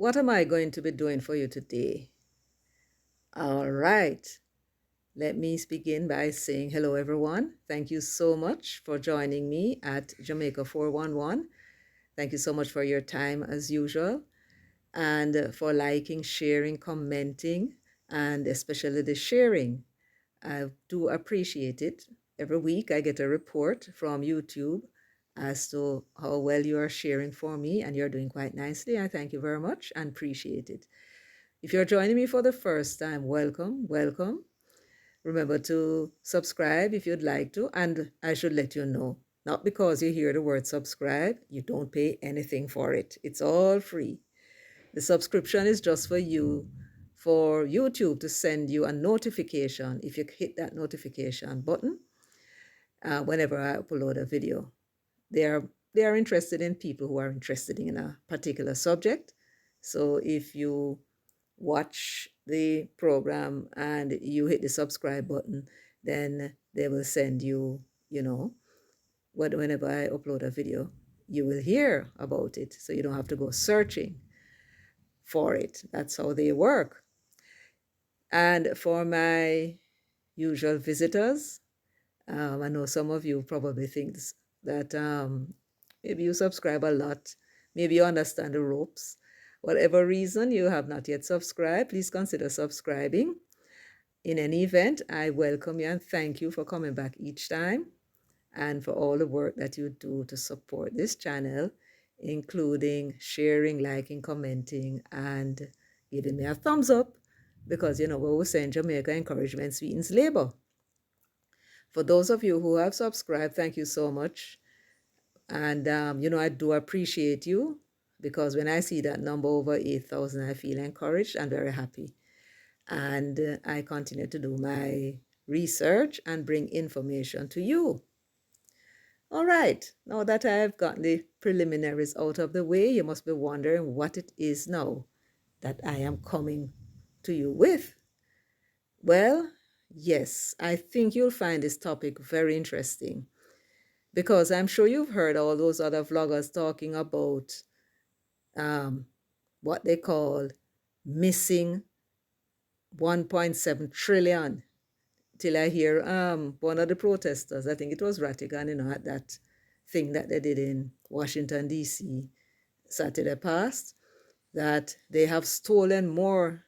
what am I going to be doing for you today? All right. Let me begin by saying hello, everyone. Thank you so much for joining me at Jamaica 411. Thank you so much for your time as usual and for liking, sharing, commenting, and especially the sharing. I do appreciate it. Every week I get a report from YouTube as to how well you are sharing for me, and you're doing quite nicely. I thank you very much and appreciate it. If you're joining me for the first time, welcome, welcome. Remember to subscribe if you'd like to, and I should let you know, not because you hear the word subscribe, you don't pay anything for it. It's all free. The subscription is just for you, for YouTube to send you a notification if you hit that notification button whenever I upload a video. They are, they are interested in people who are interested in a particular subject. So if you watch the program and you hit the subscribe button, then they will send you, whenever I upload a video, you will hear about it. So you don't have to go searching for it. That's how they work. And for my usual visitors, I know some of you probably think that maybe you subscribe a lot, maybe you understand the ropes. Whatever reason you have not yet subscribed, please consider subscribing. In any event, I welcome you and thank you for coming back each time and for all the work that you do to support this channel, including sharing, liking, commenting, and giving me a thumbs up because you know what we say in Jamaica, encouragement sweetens labor. For those of you who have subscribed, thank you so much. And, I do appreciate you because when I see that number over 8,000, I feel encouraged and very happy. And I continue to do my research and bring information to you. All right, now that I have gotten the preliminaries out of the way, you must be wondering what it is now that I am coming to you with. Well, yes, I think you'll find this topic very interesting because I'm sure you've heard all those other vloggers talking about what they call missing 1.7 trillion. Till I hear one of the protesters, I think it was Rattigan, at that thing that they did in Washington, D.C. Saturday past, that they have stolen more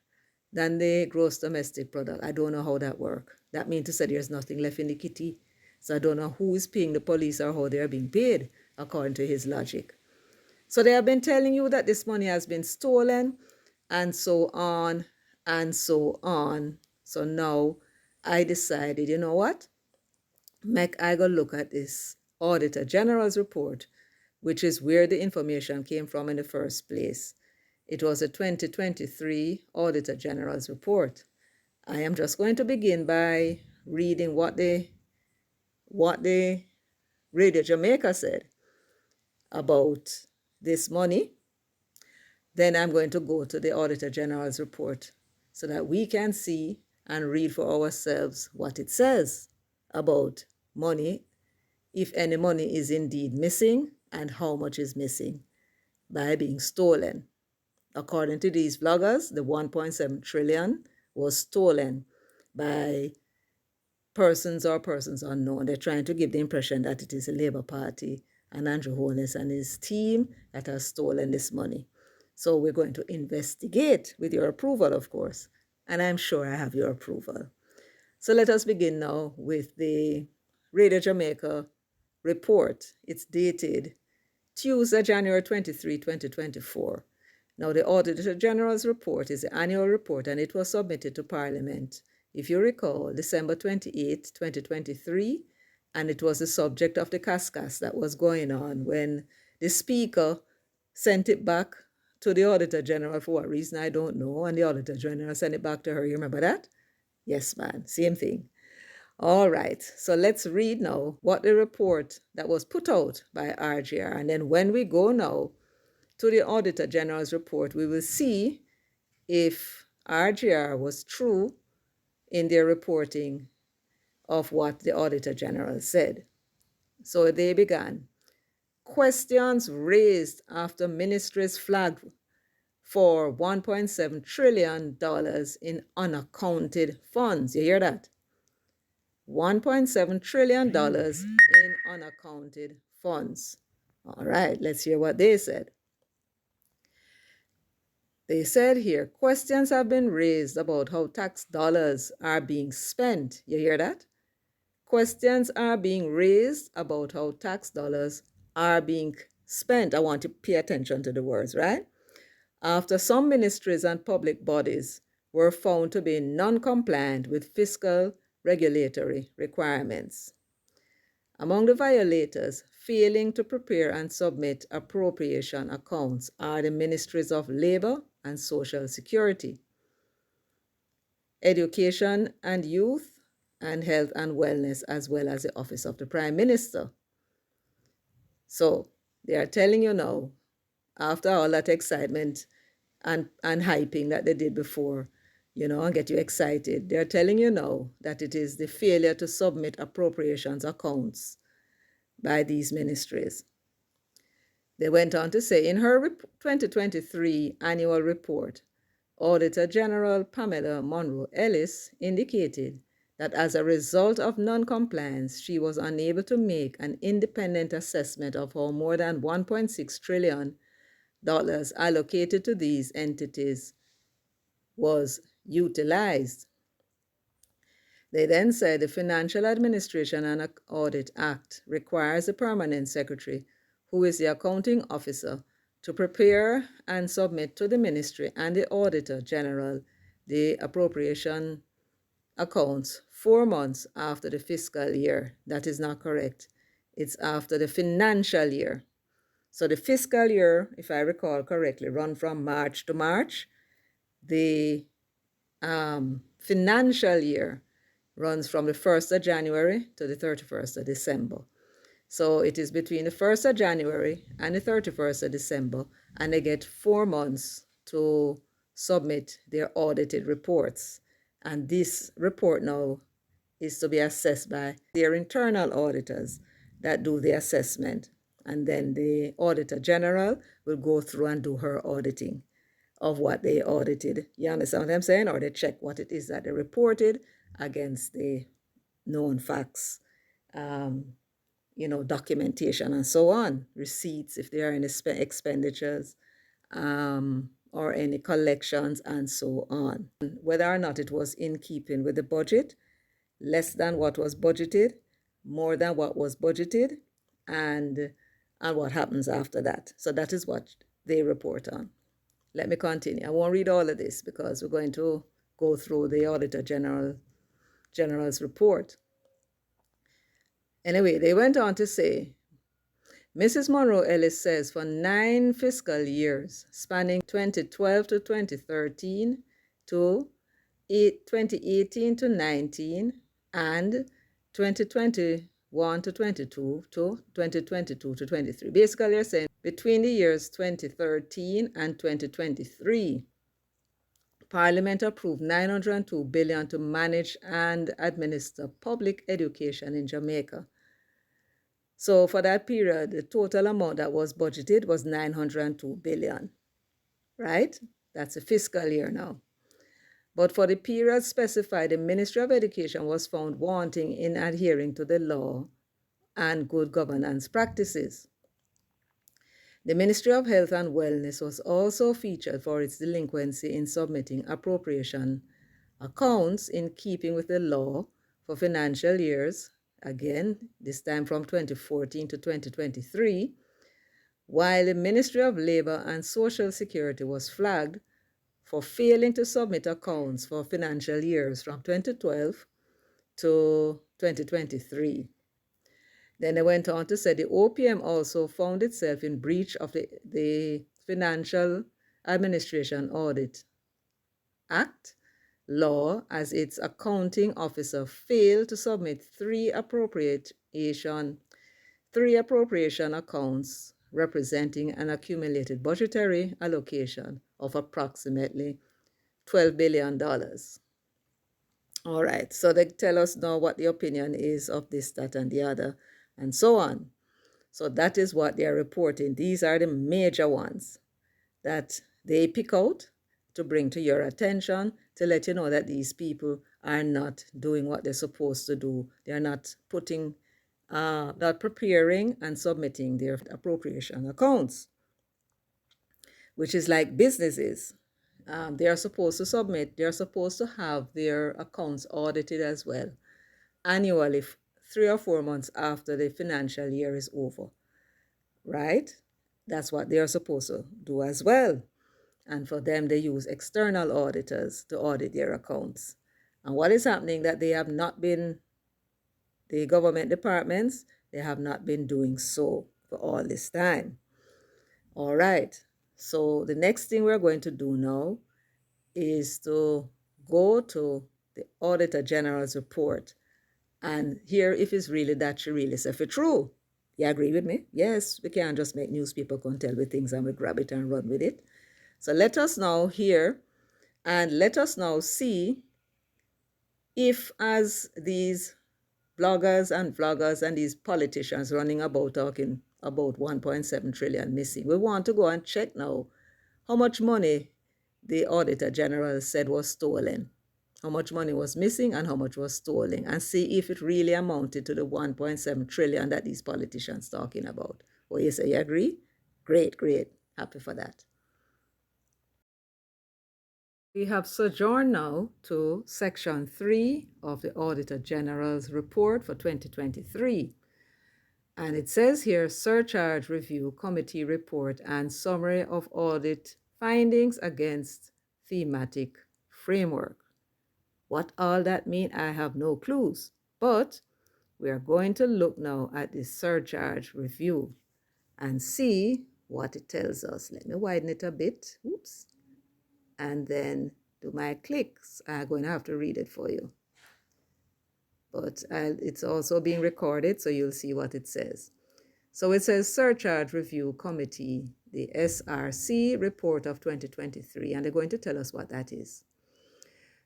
than the gross domestic product. I don't know how that works. That means to say there's nothing left in the kitty. So I don't know who is paying the police or how they are being paid, according to his logic. So they have been telling you that this money has been stolen and so on and so on. So now I decided, you know what? Make I go look at this Auditor General's report, which is where the information came from in the first place. It was a 2023 Auditor General's report. I am just going to begin by reading what the Radio Jamaica said about this money. Then I'm going to go to the Auditor General's report so that we can see and read for ourselves what it says about money, if any money is indeed missing, and how much is missing by being stolen. According to these vloggers, the 1.7 trillion was stolen by persons or persons unknown. They're trying to give the impression that it is the Labour Party and Andrew Holness and his team that has stolen this money. So we're going to investigate with your approval, of course, and I'm sure I have your approval. So let us begin now with the Radio Jamaica report. It's dated Tuesday, January 23, 2024. Now, the Auditor General's report is the annual report, and it was submitted to Parliament, if you recall, December 28, 2023, and it was the subject of the cascas that was going on when the Speaker sent it back to the Auditor General for what reason, I don't know, and the Auditor General sent it back to her. You remember that? Yes, man, same thing. All right, so let's read now what the report that was put out by RGR, and then when we go now to the Auditor General's report, we will see if RGR was true in their reporting of what the Auditor General said. So they began. Questions raised after ministries flagged for $1.7 trillion in unaccounted funds. You hear that? $1.7 trillion in unaccounted funds. All right, let's hear what they said. They said here, questions have been raised about how tax dollars are being spent. You hear that? Questions are being raised about how tax dollars are being spent. I want to pay attention to the words, right? After some ministries and public bodies were found to be non-compliant with fiscal regulatory requirements. Among the violators failing to prepare and submit appropriation accounts are the Ministries of Labor and Social Security, Education and Youth, and Health and Wellness, as well as the Office of the Prime Minister. So they are telling you now, after all that excitement and hyping that they did before, and get you excited, they're telling you now that it is the failure to submit appropriations accounts by these ministries. They went on to say, in her 2023 annual report, Auditor General Pamela Monroe Ellis indicated that as a result of non-compliance, she was unable to make an independent assessment of how more than $1.6 trillion allocated to these entities was utilized. They then said the Financial Administration and Audit Act requires the permanent secretary, who is the accounting officer, to prepare and submit to the ministry and the Auditor General the appropriation accounts 4 months after the fiscal year. That is not correct. It's after the financial year. So the fiscal year, if I recall correctly, run from March to March. The financial year runs from the 1st of January to the 31st of December. So it is between the 1st of January and the 31st of December, and they get 4 months to submit their audited reports. And this report now is to be assessed by their internal auditors that do the assessment. And then the Auditor General will go through and do her auditing of what they audited. You understand what I'm saying? Or they check what it is that they reported against the known facts, documentation and so on, receipts if there are any expenditures, or any collections and so on. Whether or not it was in keeping with the budget, less than what was budgeted, more than what was budgeted, and what happens after that. So that is what they report on. Let me continue. I won't read all of this because we're going to go through the Auditor General's report. Anyway, they went on to say, Mrs. Monroe Ellis says for 9 fiscal years, spanning 2012 to 2013 to 2018 to 19 and 2021 to 22 to 2022 to 23. Basically, you're saying between the years 2013 and 2023, Parliament approved $902 billion to manage and administer public education in Jamaica. So for that period, the total amount that was budgeted was $902 billion, right? That's a fiscal year now. But for the period specified, the Ministry of Education was found wanting in adhering to the law and good governance practices. The Ministry of Health and Wellness was also featured for its delinquency in submitting appropriation accounts in keeping with the law for financial years, again, this time from 2014 to 2023, while the Ministry of Labor and Social Security was flagged for failing to submit accounts for financial years from 2012 to 2023. Then they went on to say the OPM also found itself in breach of the Financial Administration Audit Act law as its accounting officer failed to submit three appropriation accounts representing an accumulated budgetary allocation of approximately $12 billion. All right, so they tell us now what the opinion is of this, that, and the other, and so on. So that is what they are reporting. These are the major ones that they pick out to bring to your attention to let you know that these people are not doing what they're supposed to do. They're not not preparing and submitting their appropriation accounts, which is like businesses. They are supposed to submit, they're supposed to have their accounts audited as well annually, 3 or 4 months after the financial year is over, right? That's what they are supposed to do as well. And for them, they use external auditors to audit their accounts. And what is happening that they have not been, the government departments, they have not been doing so for all this time. All right. So the next thing we're going to do now is to go to the Auditor General's report and hear if it's really that she really said for true. You agree with me? Yes, we can't just make newspaper come tell me things and we grab it and run with it. So let us now hear and let us now see if, as these bloggers and vloggers and these politicians running about talking about 1.7 trillion missing, we want to go and check now how much money the Auditor General said was stolen, how much money was missing and how much was stolen, and see if it really amounted to the 1.7 trillion that these politicians talking about. What you say, you agree? Great, great. Happy for that. We have sojourned now to Section 3 of the Auditor General's report for 2023. And it says here, Surcharge Review Committee Report and Summary of Audit Findings Against Thematic Framework. What all that mean, I have no clues. But we are going to look now at the surcharge review and see what it tells us. Let me widen it a bit. Oops. And then do my clicks. I'm going to have to read it for you. But it's also being recorded, so you'll see what it says. So it says Surcharge Review Committee, the SRC report of 2023, and they're going to tell us what that is.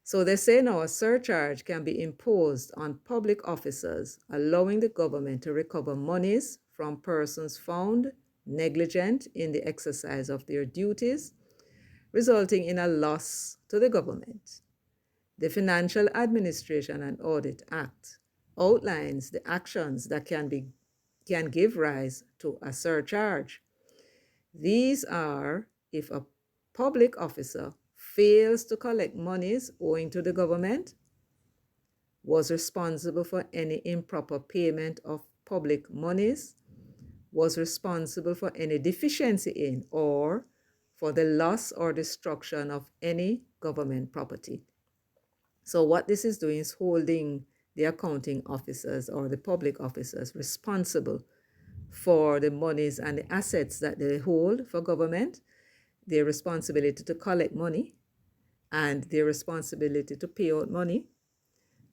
So they say now a surcharge can be imposed on public officers, allowing the government to recover monies from persons found negligent in the exercise of their duties, resulting in a loss to the government. The Financial Administration and Audit Act outlines the actions that can give rise to a surcharge. These are if a public officer fails to collect monies owing to the government, was responsible for any improper payment of public monies, was responsible for any deficiency in or for the loss or destruction of any government property. So what this is doing is holding the accounting officers or the public officers responsible for the monies and the assets that they hold for government, their responsibility to collect money, and their responsibility to pay out money.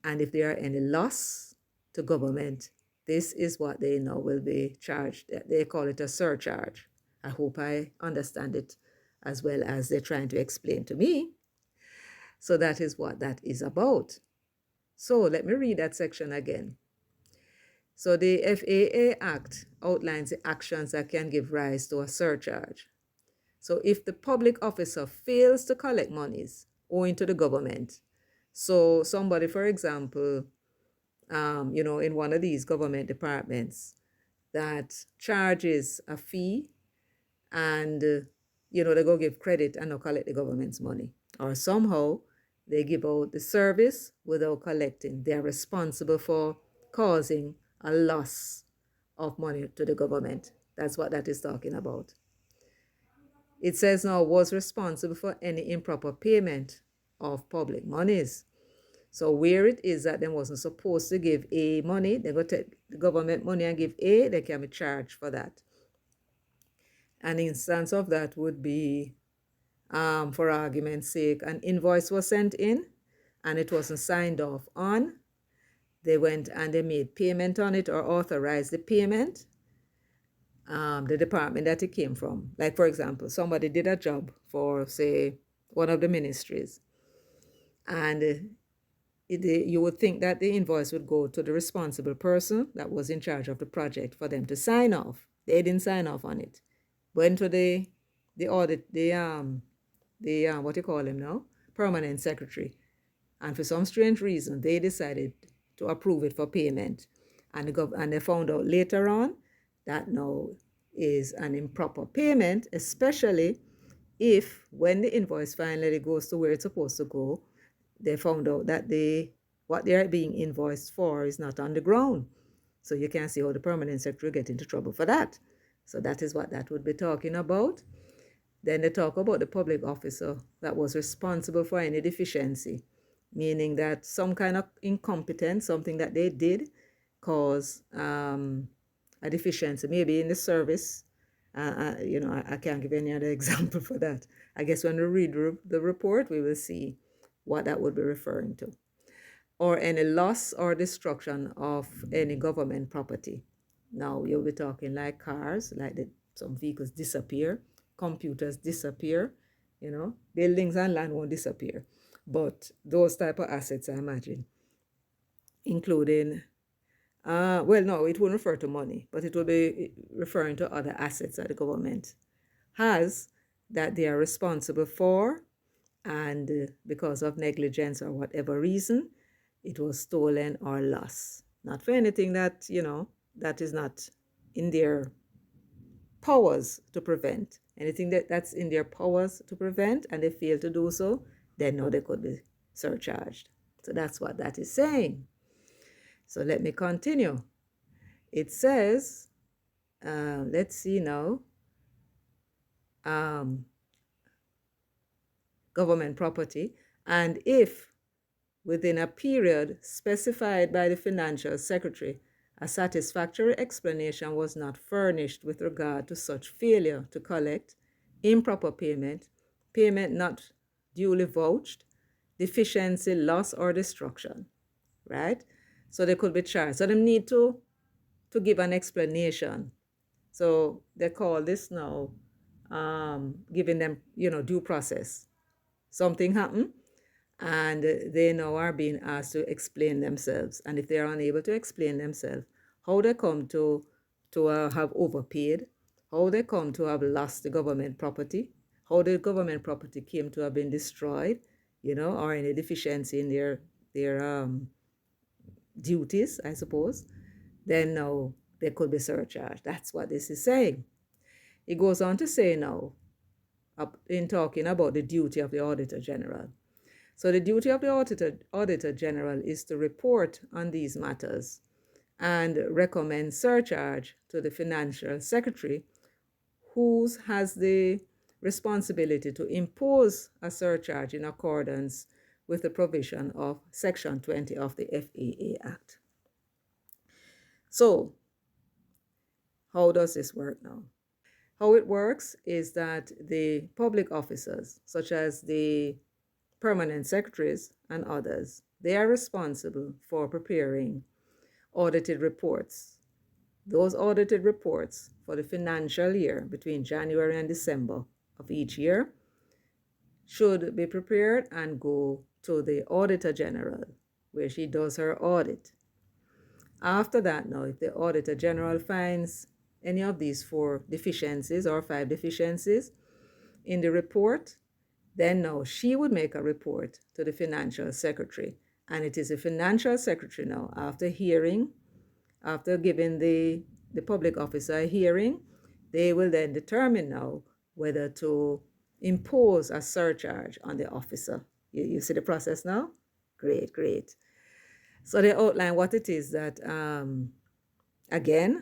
And if there are any loss to government, this is what they now will be charged. They call it a surcharge. I hope I understand it as well as they're trying to explain to me. So that is what that is about. So let me read that section again. So the FAA Act outlines the actions that can give rise to a surcharge. So if the public officer fails to collect monies owing to the government, so somebody, for example, in one of these government departments that charges a fee and, they go give credit and not collect the government's money. Or somehow they give out the service without collecting. They are responsible for causing a loss of money to the government. That's what that is talking about. It says now was responsible for any improper payment of public monies. So where it is that they wasn't supposed to give A money, they go take the government money and give A, they can be charged for that. An instance of that would be, for argument's sake, an invoice was sent in and it wasn't signed off on. They went and they made payment on it or authorized the payment. The department that it came from. Like, for example, somebody did a job for, say, one of the ministries. And you would think that the invoice would go to the responsible person that was in charge of the project for them to sign off. They didn't sign off on it. Went to the audit, the the what you call him now, permanent secretary. And for some strange reason, they decided to approve it for payment. And, and they found out later on that now is an improper payment, especially if when the invoice finally goes to where it's supposed to go, they found out that what they're being invoiced for is not on the ground. So you can see how the permanent secretary get into trouble for that. So that is what that would be talking about. Then they talk about the public officer that was responsible for any deficiency, meaning that some kind of incompetence, something that they did, cause a deficiency, maybe in the service. I can't give any other example for that. I guess when we read the report, we will see what that would be referring to. Or any loss or destruction of any government property. Now you'll be talking like cars, like some vehicles disappear, computers disappear, buildings and land won't disappear. But those type of assets, I imagine, including, well, no, it won't refer to money, but it will be referring to other assets that the government has that they are responsible for, and because of negligence or whatever reason, it was stolen or lost. Not for anything that, that is not in their powers to prevent. Anything that's in their powers to prevent and they fail to do so, then no, they could be surcharged. So that's what that is saying. So let me continue. It says, let's see now, government property, and if within a period specified by the financial secretary, a satisfactory explanation was not furnished with regard to such failure to collect, improper payment, payment not duly vouched, deficiency, loss, or destruction, right? So they could be charged. So they need to give an explanation. So they call this now giving them, due process. Something happened, and they now are being asked to explain themselves. And if they are unable to explain themselves, how they come to have overpaid, how they come to have lost the government property, how the government property came to have been destroyed, or any deficiency in their duties, I suppose, then now they could be surcharged. That's what this is saying. It goes on to say now, in talking about the duty of the Auditor General. So the duty of the Auditor General is to report on these matters and recommend surcharge to the Financial Secretary, who has the responsibility to impose a surcharge in accordance with the provision of Section 20 of the FAA Act. So, how does this work now? How it works is that the public officers, such as the permanent secretaries and others, they are responsible for preparing audited reports. Those audited reports for the financial year between January and December of each year should be prepared and go to the Auditor General, where she does her audit. After that, now, if the Auditor General finds any of these 4 deficiencies or 5 deficiencies in the report, then now she would make a report to the Financial Secretary. And it is the Financial Secretary now, after giving the public officer a hearing, they will then determine now whether to impose a surcharge on the officer. You see the process now? Great, great. So they outline what it is that,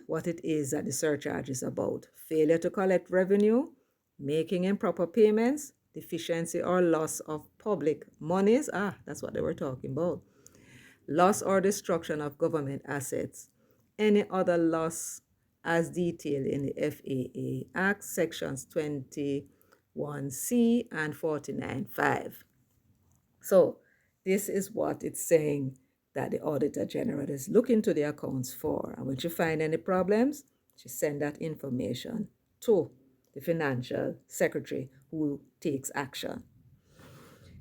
what it is that the surcharge is about. Failure to collect revenue, making improper payments, deficiency or loss of public monies. That's what they were talking about. Loss or destruction of government assets. Any other loss as detailed in the FAA Act, sections 21C and 49.5. So this is what it's saying that the Auditor General is looking to the accounts for. And when she finds any problems, she sends that information to the Financial Secretary, who takes action.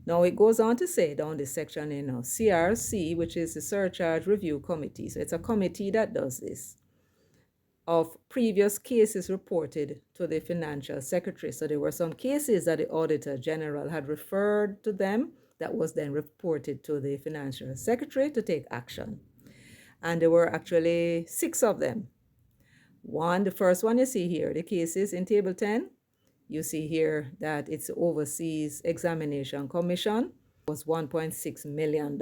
Now it goes on to say down this section in CRC, which is the Surcharge Review Committee. So it's a committee that does this. of previous cases reported to the financial secretary. So there were some cases that the Auditor General had referred to them that was then reported to the financial secretary to take action. And there were actually 6 of them. The first one you see here, the cases in Table 10, you see here that it's the Overseas Examination Commission, was $1.6 million.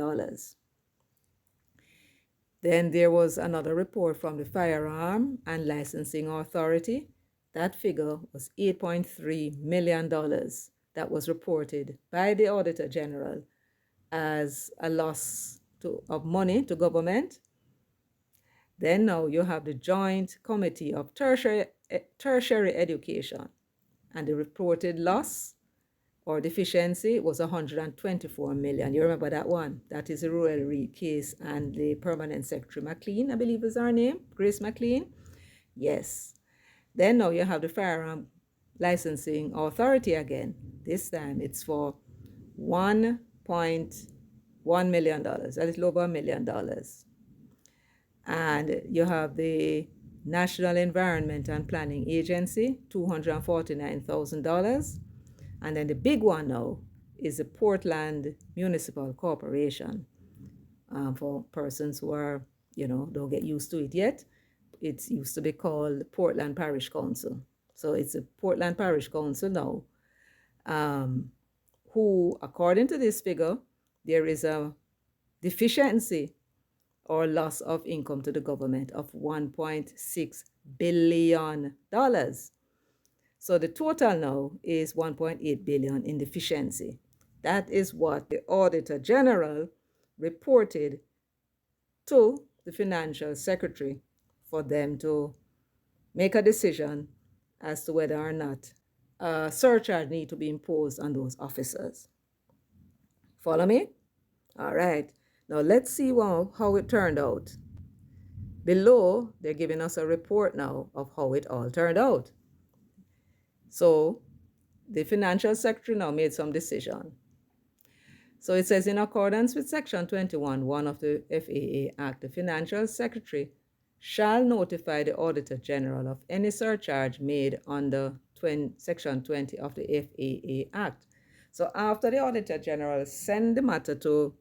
Then there was another report from the Firearm and Licensing Authority. That figure was $8.3 million that was reported by the Auditor General as a loss of money to government. Then now you have the Joint Committee of Tertiary Education, and the reported loss or deficiency was 124 million. You remember that one? That is the Royal Reed case and the Permanent Secretary McLean, I believe is her name, Grace McLean. Yes. Then now you have the Firearm Licensing Authority again. This time it's for $1.1 million, a little over $1 million. And you have the National Environment and Planning Agency, $249,000. And then the big one now is the Portland Municipal Corporation. For persons who are, don't get used to it yet, it used to be called Portland Parish Council. So it's a Portland Parish Council now, who, according to this figure, there is a deficiency or loss of income to the government of $1.6 billion. So the total now is $1.8 billion in deficiency. That is what the Auditor General reported to the Financial Secretary for them to make a decision as to whether or not a surcharge need to be imposed on those officers. Follow me? All right. Now let's see how it turned out. Below, they're giving us a report now of how it all turned out. So the Financial Secretary now made some decision. So it says, in accordance with Section 21(1) of the FAA Act, the Financial Secretary shall notify the Auditor General of any surcharge made under Section 20 of the FAA Act. So after the Auditor General send the matter to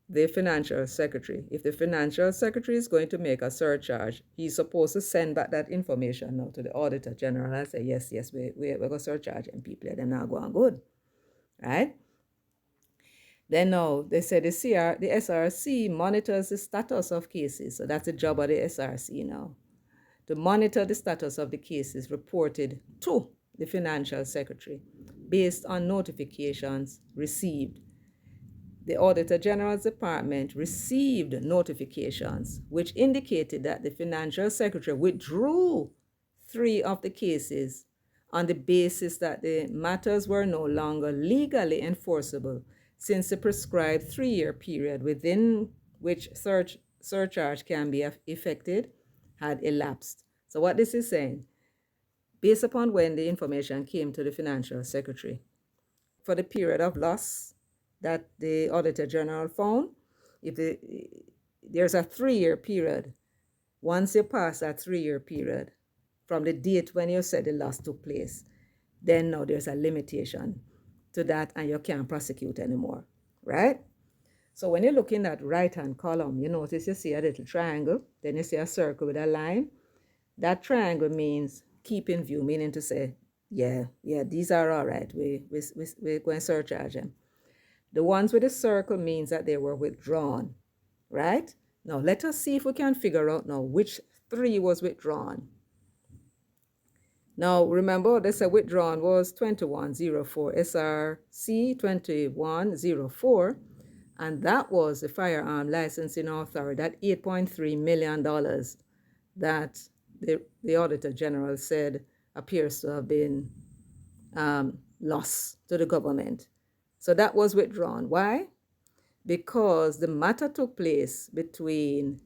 the Financial Secretary, if the Financial Secretary is going to make a surcharge, he's supposed to send back that information now to the Auditor General and say, yes, we're going to surcharge and people, they're not going good, right? Then now, they say the SRC monitors the status of cases. So that's the job of the SRC now, to monitor the status of the cases reported to the Financial Secretary based on notifications received. The Auditor General's Department received notifications which indicated that the Financial Secretary withdrew 3 of the cases on the basis that the matters were no longer legally enforceable since the prescribed 3-year period within which surcharge can be effected had elapsed. So what this is saying, based upon when the information came to the Financial Secretary, for the period of loss that the Auditor General found, if there's a 3-year period, once you pass that 3-year period from the date when you said the loss took place, then now there's a limitation to that and you can't prosecute anymore, right? So when you look in that right-hand column, you notice you see a little triangle, then you see a circle with a line. That triangle means keep in view, meaning to say, yeah, these are all right, we're going to surcharge them. The ones with the circle means that they were withdrawn, right? Now, let us see if we can figure out now which 3 was withdrawn. Now, remember, they said withdrawn was 2104, SRC 2104, and that was the Firearm Licensing Authority, that $8.3 million that the Auditor General said appears to have been lost to the government. So that was withdrawn. Why? Because the matter took place between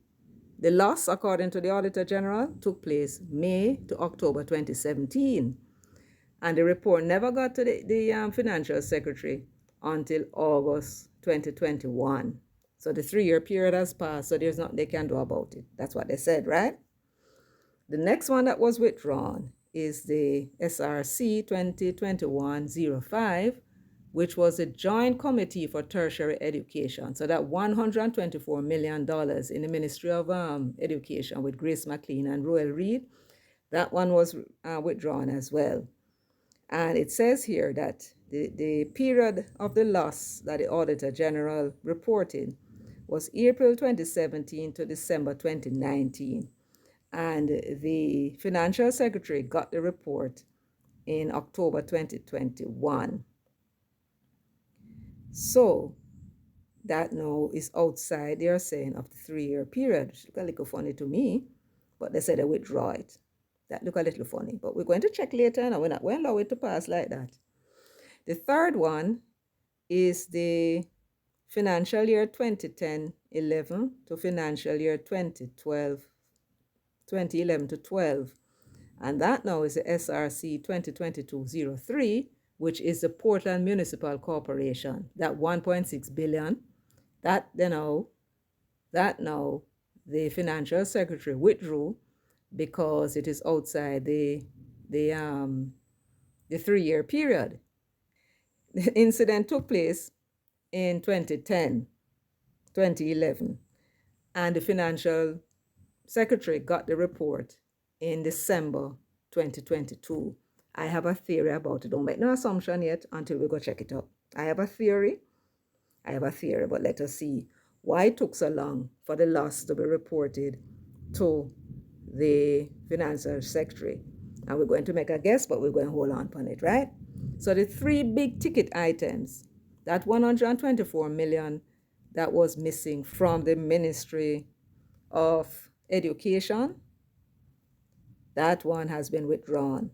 the loss, according to the Auditor General, took place May to October 2017. And the report never got to the Financial Secretary until August 2021. So the 3-year period has passed, so there's nothing they can do about it. That's what they said, right? The next one that was withdrawn is the SRC 2021-05, which was a joint committee for tertiary education. So that $124 million in the Ministry of Education with Grace McLean and Roel Reed, that one was withdrawn as well. And it says here that the period of the loss that the Auditor General reported was April 2017 to December 2019. And the Financial Secretary got the report in October 2021. So that now is outside, they are saying, of the 3-year period. It look a little funny to me, but they said they withdraw it. That look a little funny, but we're going to check later, and we're not going to allow it to pass like that. The third one is the financial year 2010-11 to financial year 2011 to 12. And that now is the SRC 2022-03, which is the Portland Municipal Corporation. That 1.6 billion, that now the Financial Secretary withdrew because it is outside the 3-year period. The incident took place in 2010, 2011, and the Financial Secretary got the report in December 2022. I have a theory about it. Don't make no assumption yet until we go check it out. I have a theory, but let us see why it took so long for the loss to be reported to the Financial Secretary. And we're going to make a guess, but we're going to hold on on it, right? So the 3 big ticket items, that 124 million that was missing from the Ministry of Education, that one has been withdrawn.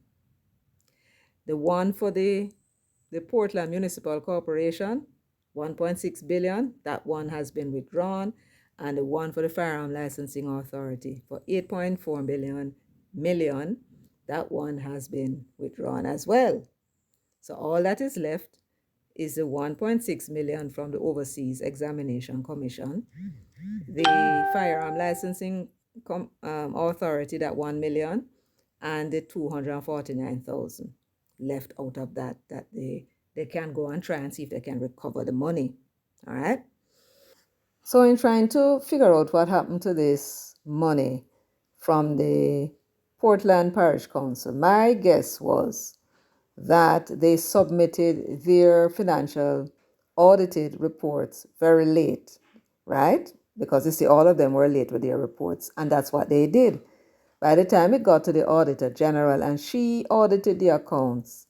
The one for the Portland Municipal Corporation, 1.6 billion, that one has been withdrawn. And the one for the Firearm Licensing Authority for 8.4 million, that one has been withdrawn as well. So all that is left is the 1.6 million from the Overseas Examination Commission, the Firearm Licensing Authority, that 1 million, and the 249,000 left out of that they can go and try and see if they can recover the money. All right. So in trying to figure out what happened to this money from the Portland Parish Council, my guess was that they submitted their financial audited reports very late, right? Because you see, all of them were late with their reports, and that's what they did. By the time it got to the Auditor General, and she audited the accounts,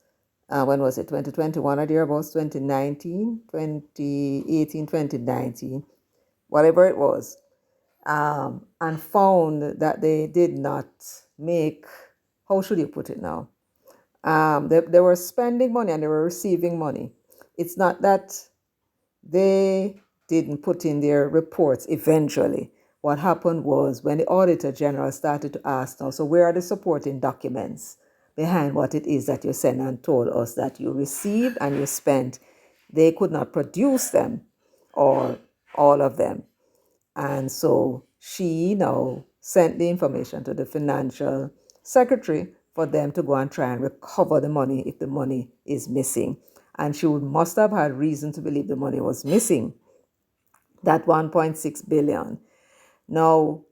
when was it, 2021 or thereabouts, 2019, 2018, 2019, whatever it was, and found that they did not make, how should you put it now? They were spending money and they were receiving money. It's not that they didn't put in their reports eventually. What happened was when the Auditor General started to ask now, so where are the supporting documents behind what it is that you sent and told us that you received and you spent? They could not produce them, or all of them. And so she now sent the information to the Financial Secretary for them to go and try and recover the money if the money is missing. And she must have had reason to believe the money was missing, that 1.6 billion. Now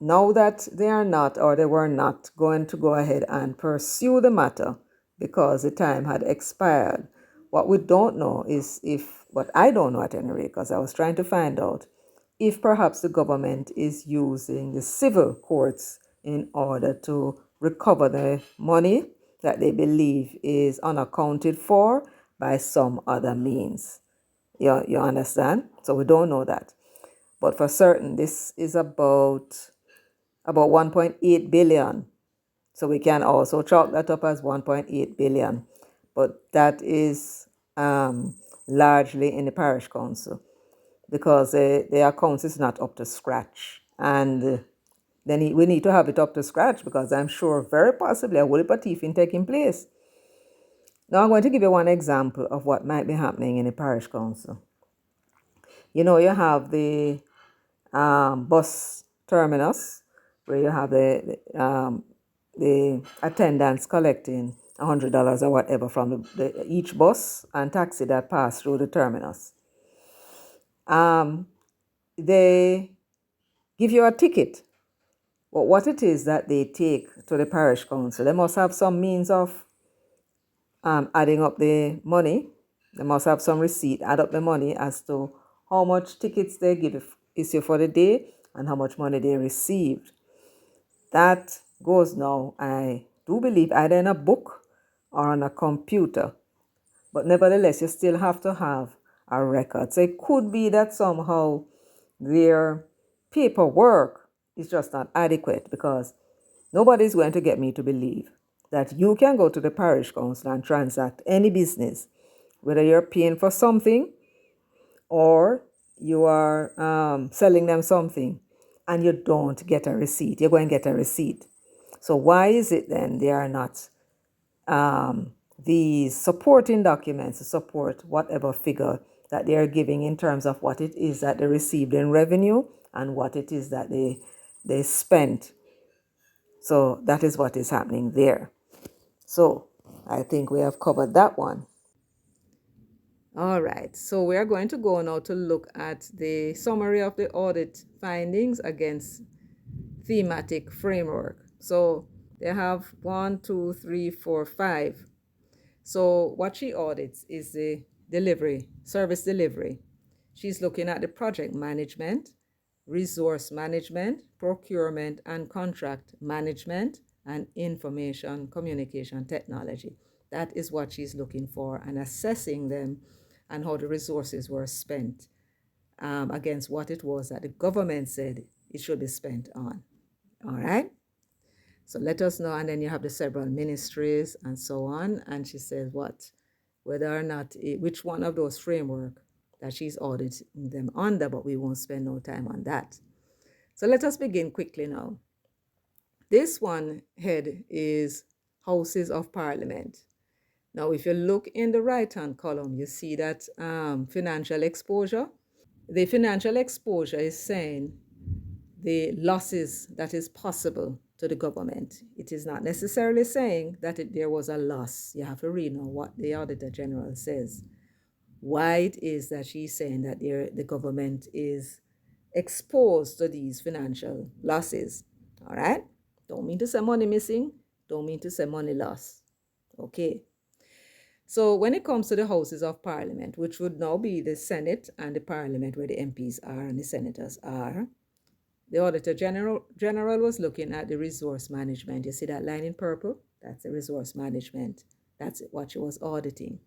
that they are not, or they were not, going to go ahead and pursue the matter because the time had expired, what we don't know is if, what I don't know at any rate, because I was trying to find out, if perhaps the government is using the civil courts in order to recover the money that they believe is unaccounted for by some other means. You understand? So we don't know that. But for certain, this is about 1.8 billion. So we can also chalk that up as 1.8 billion. But that is largely in the parish council, because the accounts is not up to scratch. And then we need to have it up to scratch, because I'm sure very possibly a whole heap of thieving taking place. Now I'm going to give you one example of what might be happening in the parish council. You know, you have the bus terminus, where you have the the attendants collecting $100 or whatever from each bus and taxi that pass through the terminus. They give you a ticket, but what it is that they take to the parish council, they must have some means of adding up the money. They must have some receipt, add up the money as to how much tickets they issue for the day and how much money they received. That goes now, I do believe, either in a book or on a computer. But nevertheless, you still have to have a record. So it could be that somehow their paperwork is just not adequate, because nobody's going to get me to believe that you can go to the parish council and transact any business, whether you're paying for something or you are selling them something, and you don't get a receipt. You're going to get a receipt. So why is it then they are not these supporting documents to support whatever figure that they are giving in terms of what it is that they received in revenue and what it is that they spent? So that is what is happening there. So I think we have covered that one. All right, so we are going to go now to look at the summary of the audit findings against thematic framework. So they have 1, 2, 3, 4, 5. So what she audits is the delivery, service delivery. She's looking at the project management, resource management, procurement and contract management, and information communication technology. That is what she's looking for, and assessing them and how the resources were spent against what it was that the government said it should be spent on. All right? So let us know. And then you have the several ministries and so on. And she says what? Whether or not, which one of those framework that she's auditing them under, but we won't spend no time on that. So let us begin quickly now. This one head is Houses of Parliament. Now, if you look in the right-hand column, you see that financial exposure. The financial exposure is saying the losses that is possible to the government. It is not necessarily saying that there was a loss. You have to read now what the Auditor General says. Why it is that she's saying that the government is exposed to these financial losses. All right? Don't mean to say money missing. Don't mean to say money loss. Okay. So when it comes to the Houses of Parliament, which would now be the Senate and the Parliament where the MPs are and the senators are, the Auditor General was looking at the resource management. You see that line in purple? That's the resource management. That's what she was auditing.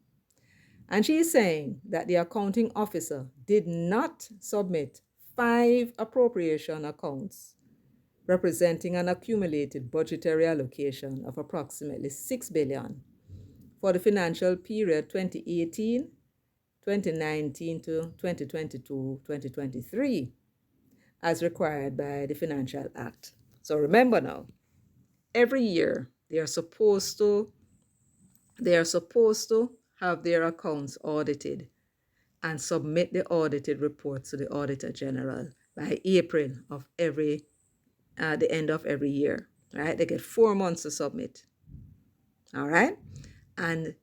And she is saying that the accounting officer did not submit 5 appropriation accounts representing an accumulated budgetary allocation of approximately $6 billion for the financial period 2018, 2019 to 2022-2023, as required by the Financial Act. So remember now, every year they are supposed to have their accounts audited and submit the audited reports to the Auditor General by April of the end of every year. Right? They get 4 months to submit. All right? And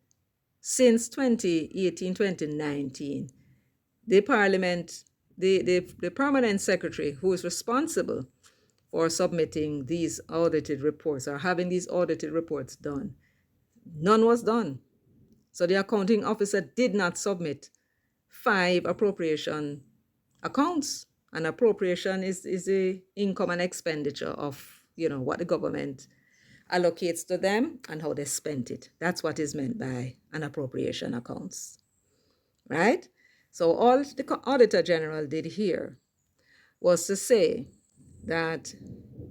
since 2018, 2019, the Parliament, the permanent secretary who is responsible for submitting these audited reports or having these audited reports done, none was done. So the accounting officer did not submit 5 appropriation accounts. An appropriation is the income and expenditure of what the government allocates to them and how they spent it. That's what is meant by an appropriation accounts, right? So all the Auditor General did here was to say that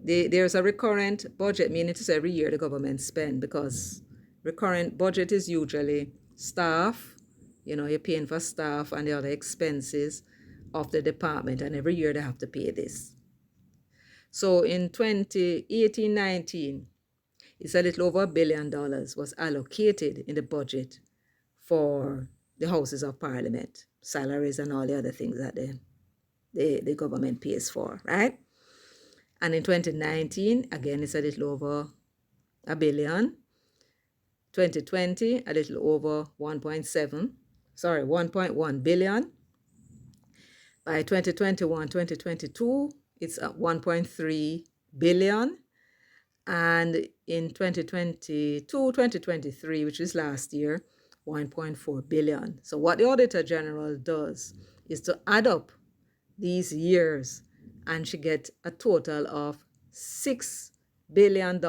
there's a recurrent budget, meaning to say every year the government spend, because recurrent budget is usually staff, you're paying for staff and the other expenses of the department, and every year they have to pay this. So in 2018-19, it's a little over $1 billion was allocated in the budget for the Houses of Parliament, salaries and all the other things that the government pays for, right? And in 2019, again, it's a little over a billion. 2020, a little over 1.1 billion. By 2021, 2022, it's at 1.3 billion. And in 2022, 2023, which is last year, 1.4 billion. So what the Auditor General does is to add up these years, and she gets a total of $6 billion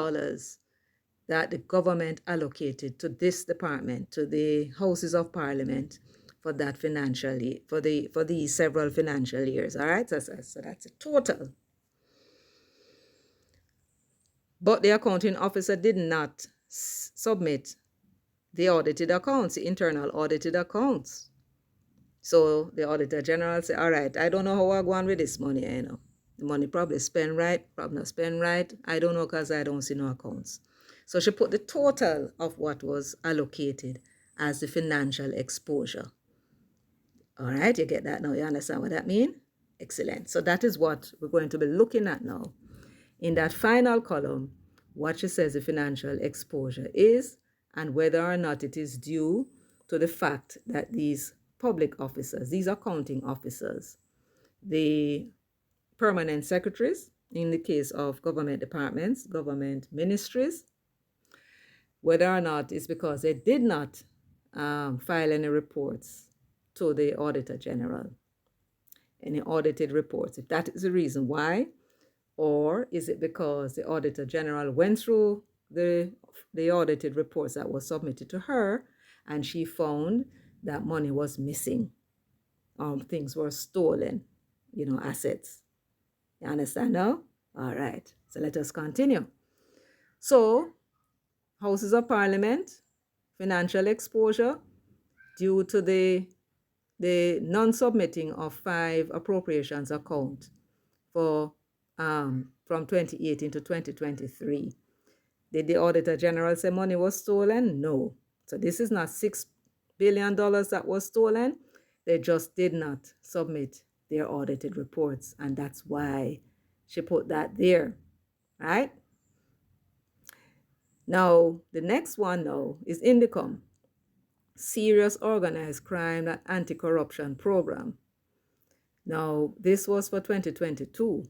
that the government allocated to this department, to the Houses of Parliament, for that financial year, for these several financial years. All right, so that's a total. But the accounting officer did not submit the audited accounts, the internal audited accounts. So the Auditor General said, all right, I don't know how I go on with this money, The money probably spent right, probably not spent right. I don't know because I don't see no accounts. So she put the total of what was allocated as the financial exposure. All right, you get that now? You understand what that means? Excellent. So that is what we're going to be looking at now. In that final column, what she says the financial exposure is and whether or not it is due to the fact that these public officers, these accounting officers, the permanent secretaries, in the case of government departments, government ministries, whether or not it's because they did not file any reports to the Auditor General, any audited reports, if that is the reason why, or is it because the Auditor General went through the audited reports that were submitted to her and she found that money was missing, things were stolen, assets. You understand now? All right, so let us continue. So, Houses of Parliament, financial exposure due to the non-submitting of 5 appropriations account for from 2018 to 2023. Did the Auditor General say money was stolen? No. So this is not $6 billion that was stolen. They just did not submit their audited reports, and that's why she put that there, right? Now, the next one now is INDICOM, Serious Organized Crime and Anti-Corruption Program. Now, this was for 2022.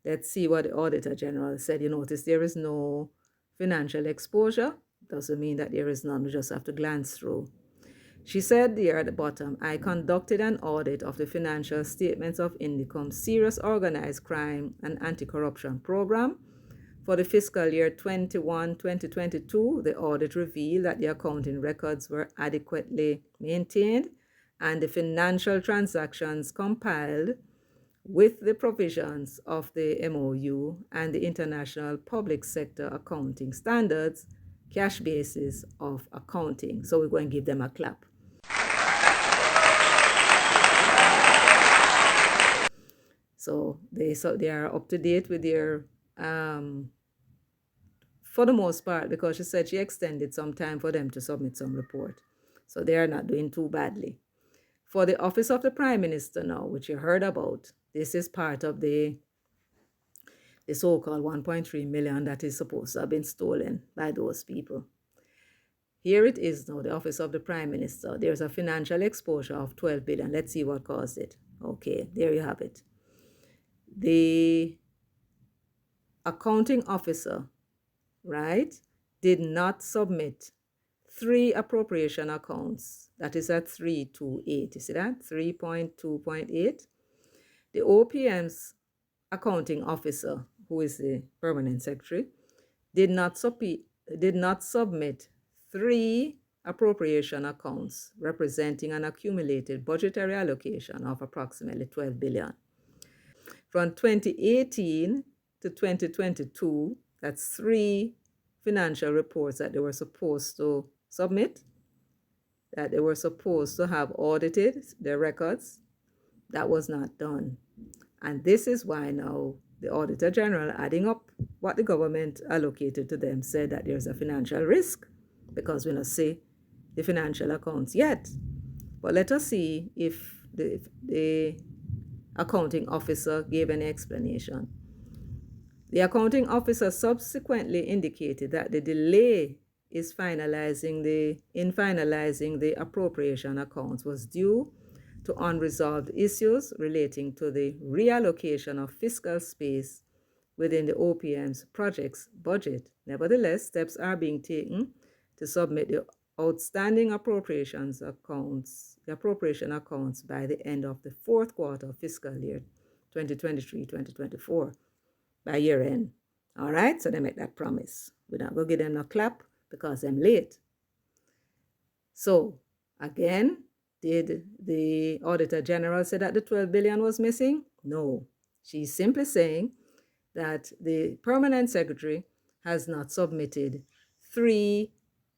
Let's see what the Auditor General said. You notice there is no financial exposure. Doesn't mean that there is none. We just have to glance through. She said there at the bottom, I conducted an audit of the financial statements of INDICOM's Serious Organized Crime and Anti-Corruption Program. For the fiscal year 2022, the audit revealed that the accounting records were adequately maintained and the financial transactions compiled with the provisions of the MOU and the International Public Sector Accounting Standards, cash basis of accounting. So we're going to give them a clap. So they are up to date with their, for the most part, because she said she extended some time for them to submit some report. So they are not doing too badly. For the Office of the Prime Minister now, which you heard about, this is part of the so-called 1.3 million that is supposed to have been stolen by those people. Here it is now, the Office of the Prime Minister. There's a financial exposure of 12 billion. Let's see what caused it. Okay, there you have it. The accounting officer, right, did not submit 3 appropriation accounts. That is at 328. You see that? 3.2.8. The OPM's accounting officer, who is the permanent secretary, did not submit 3 appropriation accounts representing an accumulated budgetary allocation of approximately 12 billion. From 2018 to 2022, that's 3 financial reports that they were supposed to submit, that they were supposed to have audited their records. That was not done. And this is why now the Auditor General, adding up what the government allocated to them, said that there's a financial risk because we don't see the financial accounts yet. But let us see if the accounting officer gave any explanation. The accounting officer subsequently indicated that the delay in finalizing the appropriation accounts was due to unresolved issues relating to the reallocation of fiscal space within the OPM's project's budget. Nevertheless, steps are being taken to submit the outstanding appropriation accounts by the end of the fourth quarter of fiscal year 2023-2024 by year end. All right, so they make that promise. We're not going to give them a clap because I'm late. So again, did the Auditor General say that the 12 billion was missing? No. She's simply saying that the permanent secretary has not submitted 3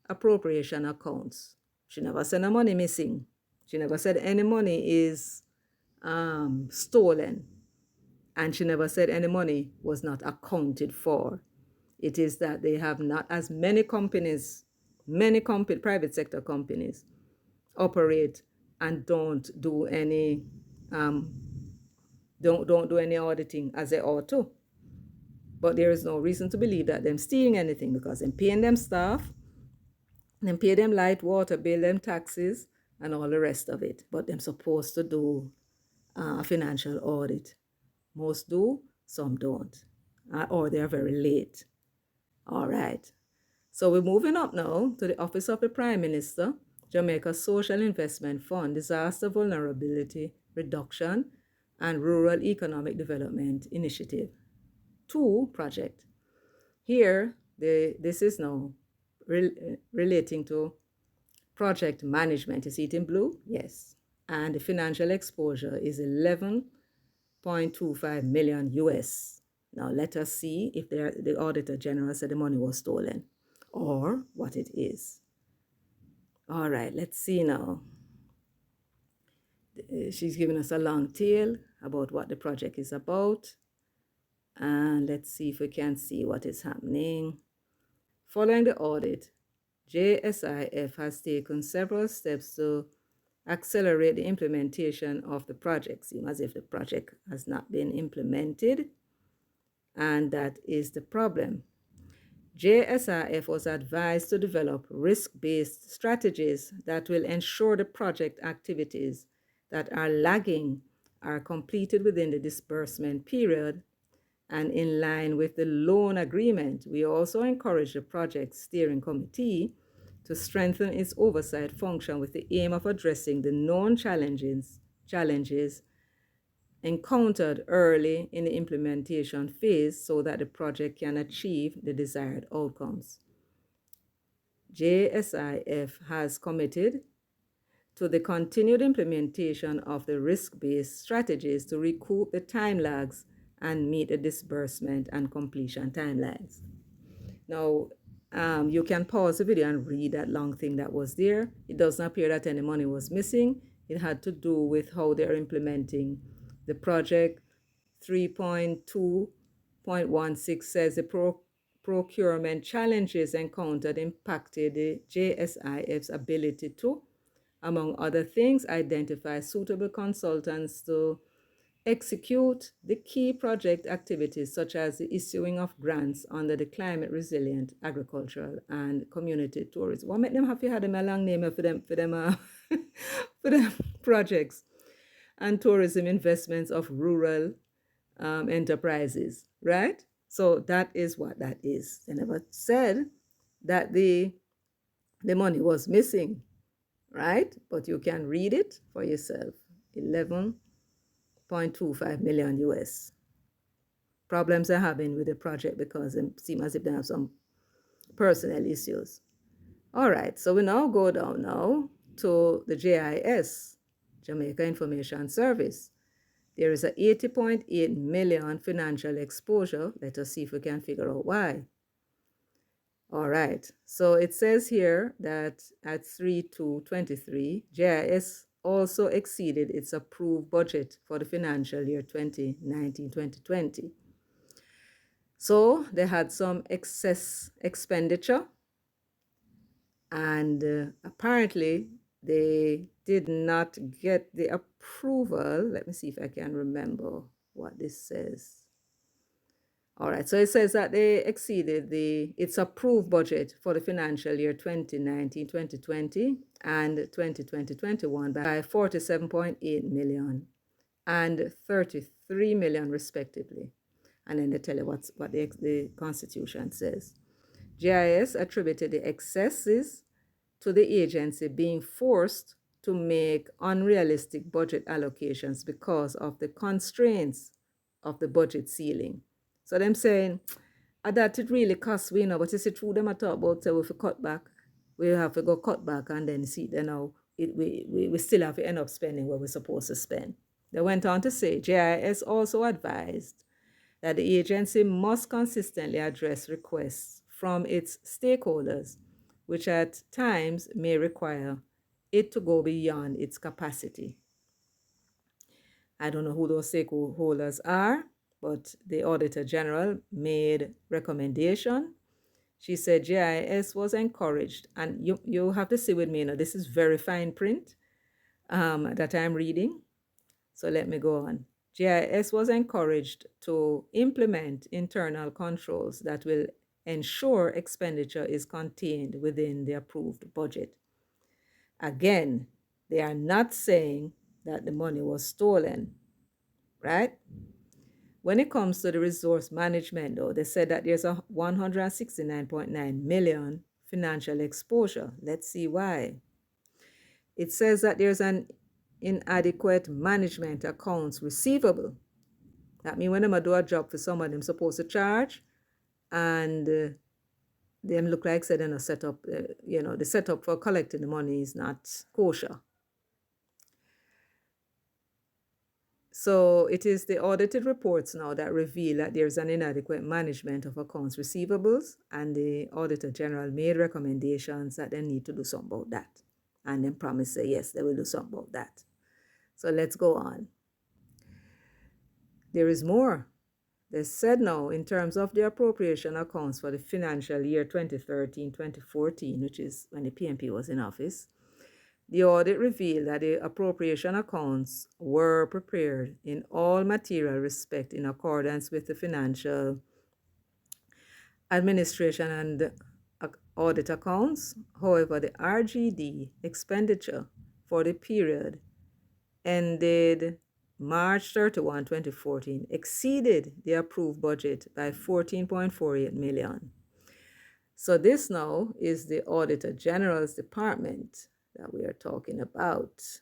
appropriation accounts. She never said no money missing. She never said any money is stolen. And she never said any money was not accounted for. It is that they have not as many companies, private sector companies operate and don't do any don't do any auditing as they ought to. But there is no reason to believe that them stealing anything because they're paying them staff, them pay them light, water bill, them taxes, and all the rest of it. But they're supposed to do a financial audit. Most do, some don't, or they're very late. All right. So we're moving up now to the Office of the Prime Minister, Jamaica Social Investment Fund, Disaster Vulnerability Reduction and Rural Economic Development Initiative 2 project. Here, this is now relating to project management. You see it in blue? Yes. And the financial exposure is 11.25 million US. Now let us see if the Auditor General said the money was stolen or what it is. All right, let's see now. She's given us a long tale about what the project is about. And let's see if we can see what is happening. Following the audit, JSIF has taken several steps to accelerate the implementation of the project. Seems as if the project has not been implemented, and that is the problem. JSIF was advised to develop risk-based strategies that will ensure the project activities that are lagging are completed within the disbursement period and in line with the loan agreement. We also encourage the project steering committee to strengthen its oversight function with the aim of addressing the known challenges encountered early in the implementation phase so that the project can achieve the desired outcomes. JSIF has committed to the continued implementation of the risk-based strategies to recoup the time lags and meet the disbursement and completion timelines. Now, you can pause the video and read that long thing that was there. It doesn't appear that any money was missing. It had to do with how they're implementing the project. 3.2.16 says the procurement challenges encountered impacted the JSIF's ability to, among other things, identify suitable consultants to execute the key project activities such as the issuing of grants under the climate resilient agricultural and community tourism. What make them have to have them a long name for them for them projects and tourism investments of rural enterprises, right? So that is what that is. They never said that the money was missing, right? But you can read it for yourself. 11.25 million US. Problems are having with the project because it seems as if they have some personnel issues. All right, so we now go down now to the JIS, Jamaica Information Service. There is a 80.8 million financial exposure. Let us see if we can figure out why. All right, so it says here that at 3/2/23, JIS also exceeded its approved budget for the financial year 2019-2020. So they had some excess expenditure, and apparently they did not get the approval. Let me see if I can remember what this says. All right, so it says that they exceeded its approved budget for the financial year 2019-2020 and 2020-21 by 47.8 million and 33 million respectively. And then they tell you what the Constitution says. GIS attributed the excesses to the agency being forced to make unrealistic budget allocations because of the constraints of the budget ceiling. So them saying that it really costs we know, but you see through them I talk about say if we cut back, we have to go cut back and then see then now we still have to end up spending what we're supposed to spend. They went on to say GIS also advised that the agency must consistently address requests from its stakeholders, which at times may require it to go beyond its capacity. I don't know who those stakeholders are, but the Auditor General made recommendation. She said GIS was encouraged, and you have to see with me now, this is very fine print that I'm reading. So let me go on. GIS was encouraged to implement internal controls that will ensure expenditure is contained within the approved budget. Again, they are not saying that the money was stolen, right? When it comes to the resource management, though, they said that there's a 169.9 million financial exposure. Let's see why. It says that there's an inadequate management accounts receivable. That means when I'm do a job for someone, I'm supposed to charge, and them look like said in set up, the setup for collecting the money is not kosher. So it is the audited reports now that reveal that there's an inadequate management of accounts receivables, and the Auditor General made recommendations that they need to do something about that. And then promise say, yes, they will do something about that. So let's go on. There is more. They said now, in terms of the appropriation accounts for the financial year 2013-2014, which is when the PNP was in office, the audit revealed that the appropriation accounts were prepared in all material respect in accordance with the Financial Administration and Audit accounts. However, the RGD expenditure for the period ended March 31, 2014, exceeded the approved budget by 14.48 million. So this now is the Auditor General's department that we are talking about.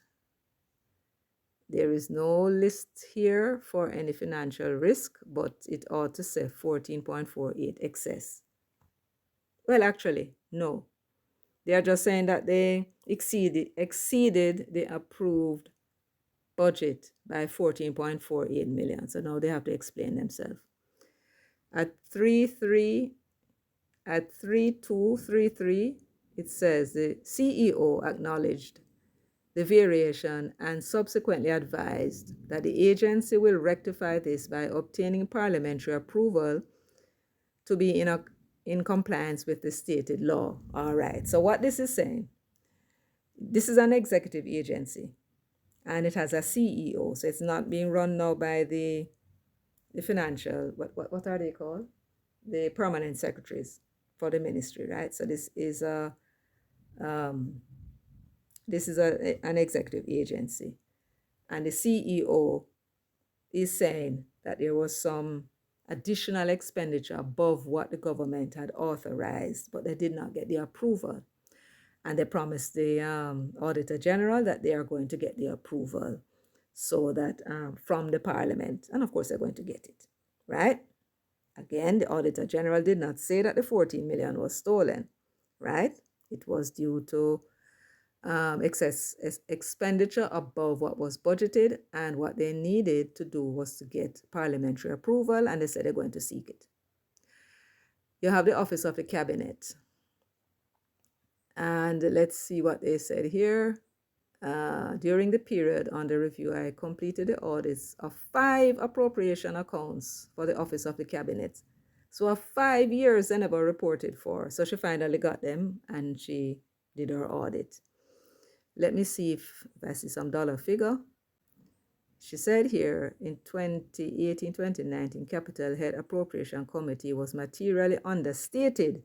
There is no list here for any financial risk, but it ought to say 14.48 excess. Well, actually, no. They are just saying that they exceeded the approved budget by 14.48 million. So now they have to explain themselves. At 3233, it says the CEO acknowledged the variation and subsequently advised that the agency will rectify this by obtaining parliamentary approval to be in compliance with the stated law. All right, so what this is saying, this is an executive agency and it has a CEO, so it's not being run now by the financial, what are they called? The permanent secretaries for the ministry, right? So this is an executive agency, and the CEO is saying that there was some additional expenditure above what the government had authorized, but they did not get the approval. And they promised the Auditor General that they are going to get the approval, so that from the Parliament, and of course they're going to get it, right? Again, the Auditor General did not say that the 14 million was stolen, right? It was due to excess expenditure above what was budgeted, and what they needed to do was to get parliamentary approval, and they said they're going to seek it. You have the Office of the Cabinet. And let's see what they said here. During the period under review, I completed the audits of 5 appropriation accounts for the Office of the Cabinet. So of 5 years they never reported for. So she finally got them and she did her audit. Let me see if I see some dollar figure. She said here in 2018-2019, Capital Head Appropriation Committee was materially understated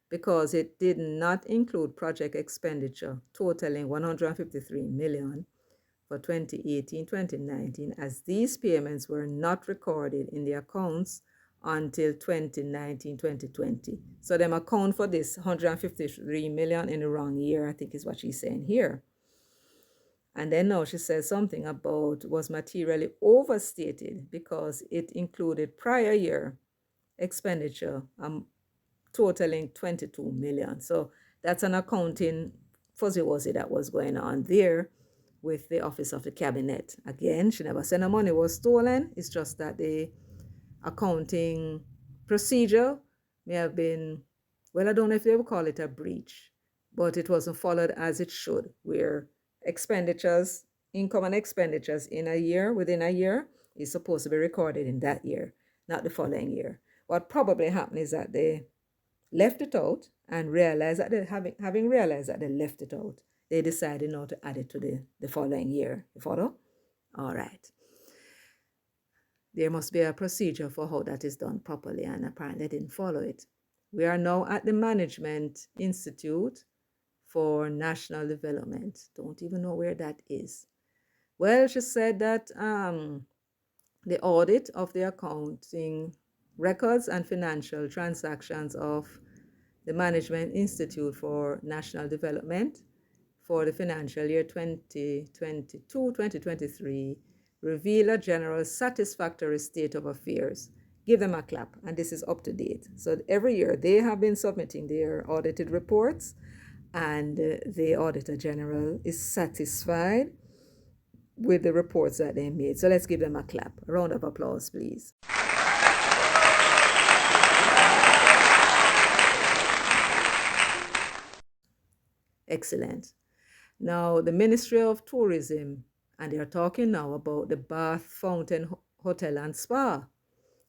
because it did not include project expenditure totaling 153 million for 2018-2019, as these payments were not recorded in the accounts until 2019-2020. So them account for this 153 million in the wrong year, I think is what she's saying here. And then now she says something about was materially overstated because it included prior year expenditure totaling 22 million. So that's an accounting fuzzy-wuzzy that was going on there with the Office of the Cabinet. Again, she never said no money was stolen. It's just that the accounting procedure may have been, well, I don't know if they would call it a breach, but it wasn't followed as it should, where expenditures, income and expenditures in a year, within a year, is supposed to be recorded in that year, not the following year. What probably happened is that they left it out and realized that they, having realized that they left it out, they decided not to add it to the following year. You follow? All right. There must be a procedure for how that is done properly, and apparently they didn't follow it. We are now at the Management Institute for National Development. Don't even know where that is. Well, she said that the audit of the accounting records and financial transactions of the Management Institute for National Development for the financial year 2022-2023 reveal a general satisfactory state of affairs. Give them a clap, and this is up to date. So every year they have been submitting their audited reports, and the Auditor General is satisfied with the reports that they made. So let's give them a clap. A round of applause, please. Excellent. Now, the Ministry of Tourism, and they're talking now about the Bath Fountain Hotel and Spa.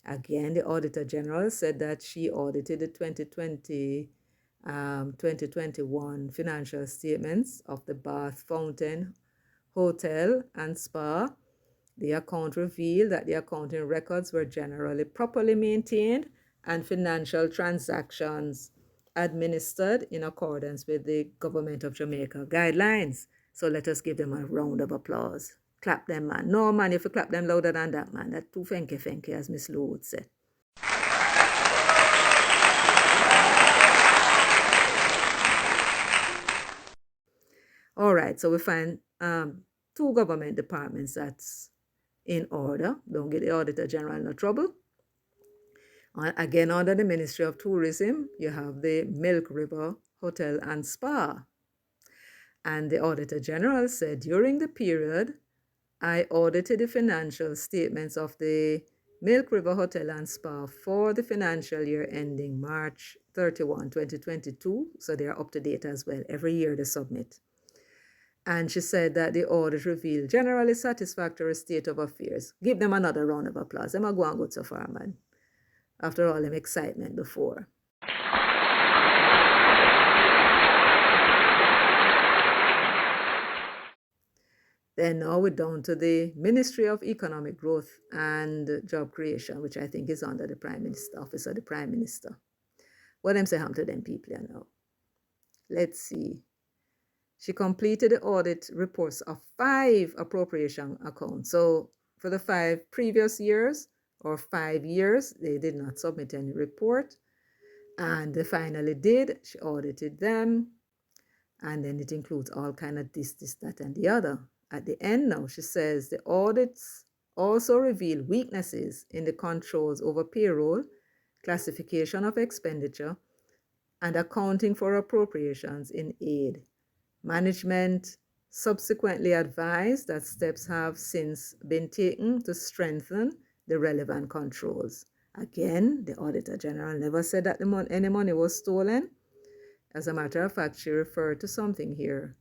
Again, the Auditor General said that she audited the 2021 financial statements of the Bath Fountain Hotel and Spa. The account revealed that the accounting records were generally properly maintained and financial transactions administered in accordance with the Government of Jamaica guidelines. So let us give them a round of applause. Clap them, man. No, man, if you clap them louder than that, man. That's too fenke, as Miss Lou would say. All right, so we find two government departments that's in order. Don't get the Auditor General in no trouble. Again, under the Ministry of Tourism, you have the Milk River Hotel and Spa. And the Auditor General said, during the period, I audited the financial statements of the Milk River Hotel and Spa for the financial year ending March 31, 2022. So they are up to date as well. Every year they submit. And she said that the audit revealed generally satisfactory state of affairs. Give them another round of applause. Them a go and good so far, man. After all them excitement before. Then now we're down to the Ministry of Economic Growth and Job Creation, which I think is under the Prime Minister, Office of the Prime Minister. What them say happen to them people now? Let's see. She completed the audit reports of 5 appropriation accounts. So for the 5 previous years or 5 years, they did not submit any report. And they finally did. She audited them. And then it includes all kind of this, that, and the other. At the end now, she says the audits also reveal weaknesses in the controls over payroll, classification of expenditure, and accounting for appropriations in aid. Management subsequently advised that steps have since been taken to strengthen the relevant controls. Again, the Auditor General never said that any money was stolen. As a matter of fact, she referred to something here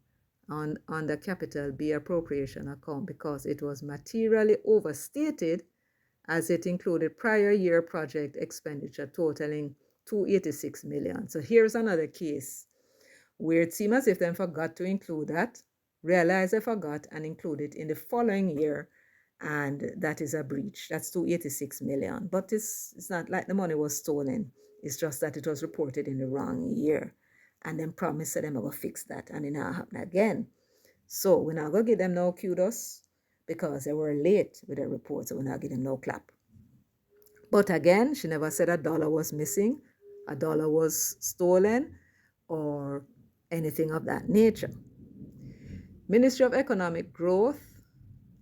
on the Capital B appropriation account because it was materially overstated as it included prior year project expenditure totaling 286 million. So here's another case where it seems as if they forgot to include that, realized they forgot and include it in the following year, and that is a breach. That's 286 million. But it's not like the money was stolen. It's just that it was reported in the wrong year. And then promised that them will fix that, and it not happen again. So we're not going to give them no kudos because they were late with the report, so we're not give them no clap. But again, she never said a dollar was missing, a dollar was stolen, or anything of that nature. Ministry of Economic Growth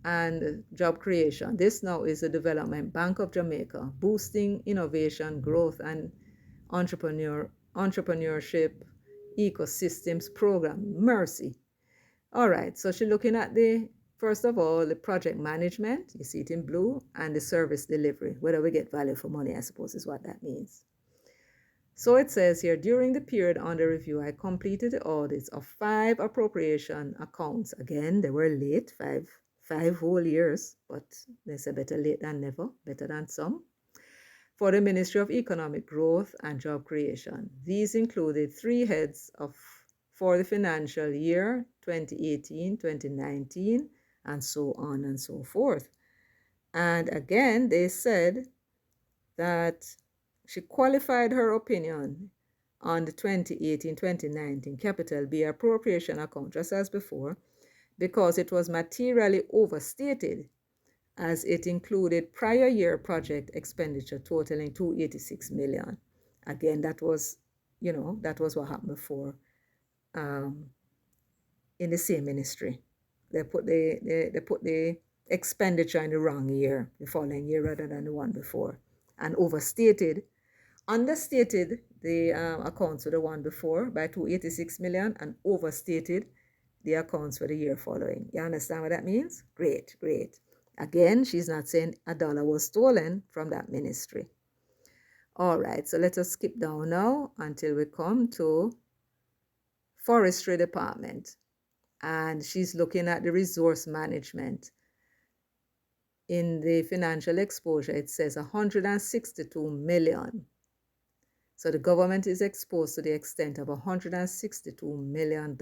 and Job Creation. This now is the Development Bank of Jamaica, boosting innovation, growth, and entrepreneurship ecosystems program. Mercy. All right, so she's looking at first of all, the project management, you see it in blue, and the service delivery, whether we get value for money, I suppose is what that means. So it says here, during the period under review, I completed the audits of 5 appropriation accounts. Again, they were late, five whole years, but they say better late than never, better than some, for the Ministry of Economic Growth and Job Creation. These included 3 heads for the financial year 2018, 2019, and so on and so forth. And again, they said that she qualified her opinion on the 2018-2019 Capital B appropriation account, just as before, because it was materially overstated, as it included prior year project expenditure totaling 286 million. Again, that was what happened before in the same ministry. They put the expenditure in the wrong year, the following year rather than the one before, and understated the accounts for the one before by 286 million and overstated the accounts for the year following. You understand what that means? Great, great. Again, she's not saying a dollar was stolen from that ministry. All right, so let us skip down now until we come to Forestry Department. And she's looking at the resource management. In the financial exposure, it says 162 million. So the government is exposed to the extent of $162 million.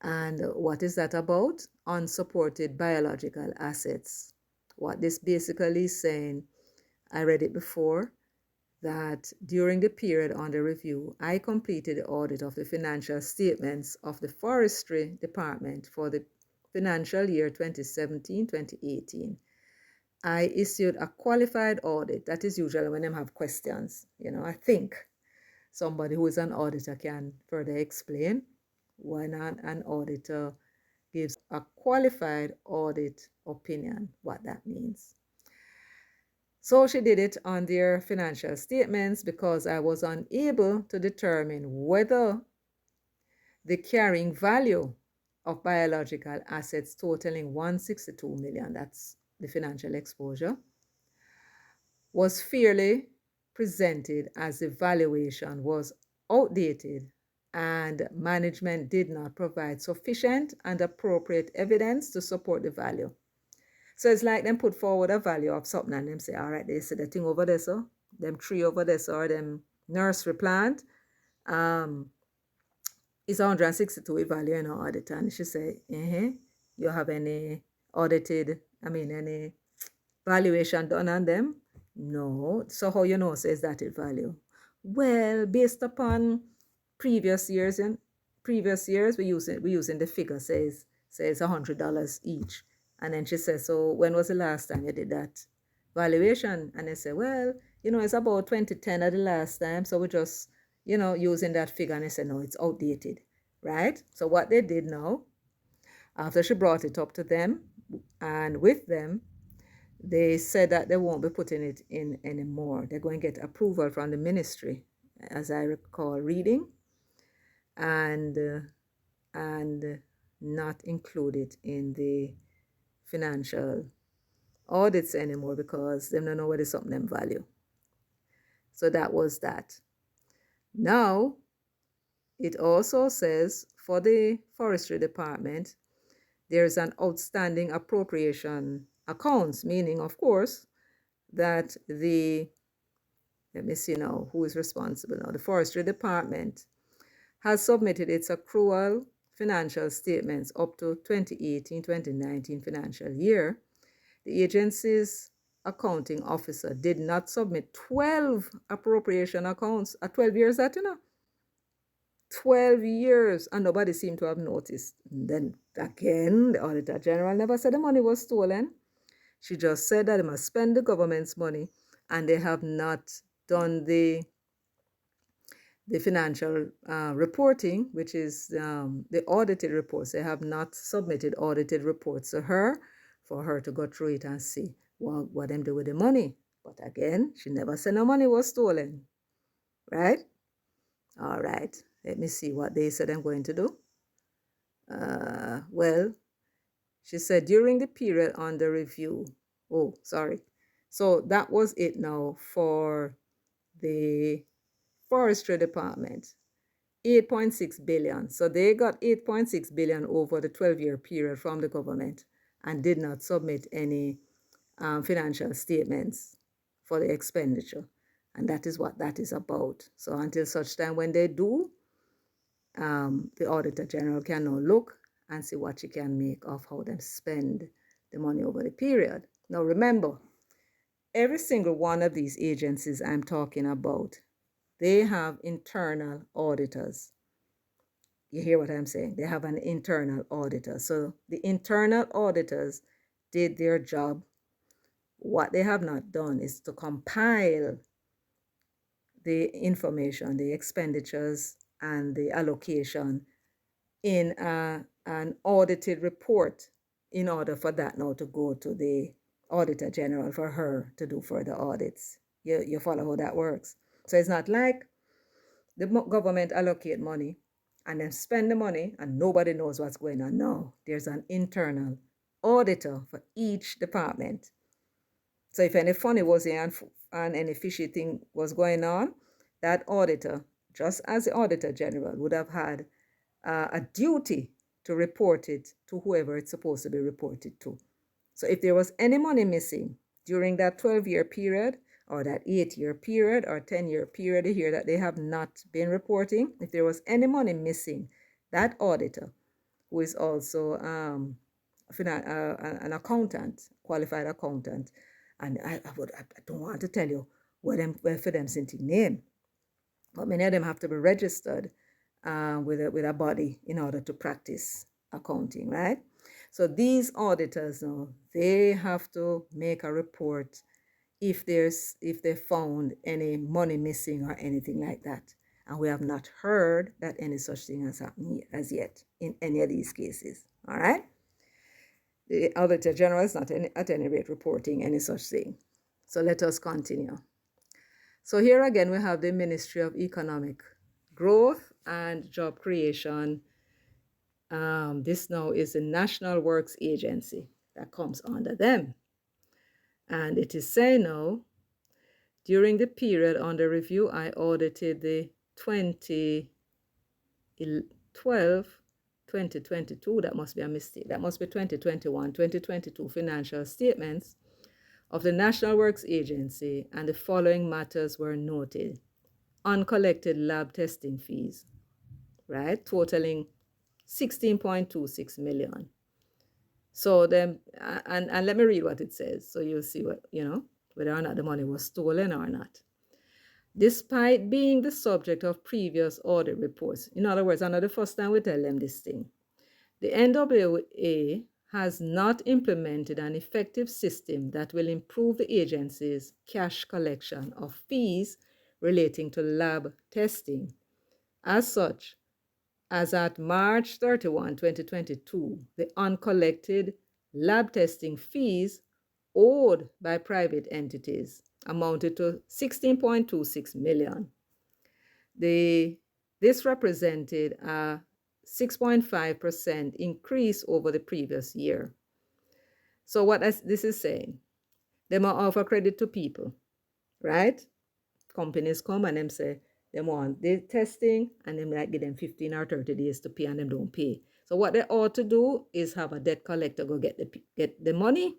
And what is that about? Unsupported biological assets. What this basically is saying, I read it before, that during the period under review, I completed the audit of the financial statements of the Forestry Department for the financial year 2017-2018. I issued a qualified audit. That is usually when they have questions. I think somebody who is an auditor can further explain why not an auditor gives a qualified audit opinion, what that means. So she did it on their financial statements because I was unable to determine whether the carrying value of biological assets totaling 162 million, that's the financial exposure, was fairly presented, as the valuation was outdated and management did not provide sufficient and appropriate evidence to support the value. So it's like them put forward a value of something and them say, all right, they say the thing over there, so them tree over there, so or them nursery plant, is 162 value in our audit. And she say, you have any any valuation done on them? No. So how you know says that it value? Well, based upon previous years, we using the figure says $100 each. And then she says, so when was the last time you did that valuation? And they say, well, it's about 2010 at the last time. So we just, using that figure. And they say, no, it's outdated, right? So what they did now, after she brought it up to them and with them, they said that they won't be putting it in anymore. They're going to get approval from the ministry, as I recall reading, and not include it in the financial audits anymore because they don't know whether something them value. So that was that. Now, it also says for the Forestry Department, there's an outstanding appropriation accounts, meaning, of course, that let me see now who is responsible now. The Forestry Department has submitted its accrual financial statements up to 2018-2019 financial year, The agency's accounting officer did not submit 12 appropriation accounts. 12 years that, 12 years, and nobody seemed to have noticed. And then again, the Auditor General never said the money was stolen. She just said that they must spend the government's money, and they have not done the financial reporting, which is the audited reports. They have not submitted audited reports to her for her to go through it and see what them do with the money. But again, she never said no money was stolen, right? All right, let me see what they said I'm going to do. Well, she said during the period under review. Oh, sorry. So that was it now for the forestry department. 8.6 billion. So they got 8.6 billion over the 12-year period from the government and did not submit any financial statements for the expenditure. And that is what that is about. So until such time when they do, the Auditor General can now look and see what she can make of how them spend the money over the period. Now remember, every single one of these agencies I'm talking about, they have internal auditors. You hear what I'm saying? They have an internal auditor. So the internal auditors did their job. What they have not done is to compile the information, the expenditures and the allocation in an audited report in order for that now to go to the Auditor General for her to do further audits. You follow how that works? So it's not like the government allocate money and then spend the money and nobody knows what's going on. No, there's an internal auditor for each department. So if any funny was here and any fishy thing was going on, that auditor, just as the Auditor General, would have had a duty to report it to whoever it's supposed to be reported to. So if there was any money missing during that 12-year period or that 8-year period or 10-year period here that they have not been reporting, if there was any money missing, that auditor, who is also an accountant, qualified accountant, and I don't want to tell you where for them sending name, but many of them have to be registered with a body in order to practice accounting, right? So these auditors now, they have to make a report if they found any money missing or anything like that. And we have not heard that any such thing has happened as yet in any of these cases. All right? The Auditor General is not at any rate reporting any such thing. So let us continue. So here again we have the Ministry of Economic Growth and Job Creation. This now is the National Works Agency that comes under them. And it is saying now, during the period under review, I audited the 2022, that must be a mistake, that must be 2021, 2022 financial statements of the National Works Agency, and the following matters were noted. Uncollected lab testing fees, right, totaling 16.26 million. So then, and let me read what it says, so you'll see what, whether or not the money was stolen or not. Despite being the subject of previous audit reports, in other words, not the first time we tell them this thing, the NWA has not implemented an effective system that will improve the agency's cash collection of fees relating to lab testing. As such, as at March 31, 2022, the uncollected lab testing fees owed by private entities amounted to 16.26 million. This represented a 6.5% increase over the previous year. So what this is saying, they might offer credit to people, right? Companies come and them say they want the testing and them like give them 15 or 30 days to pay and them don't pay. So what they ought to do is have a debt collector go get the money.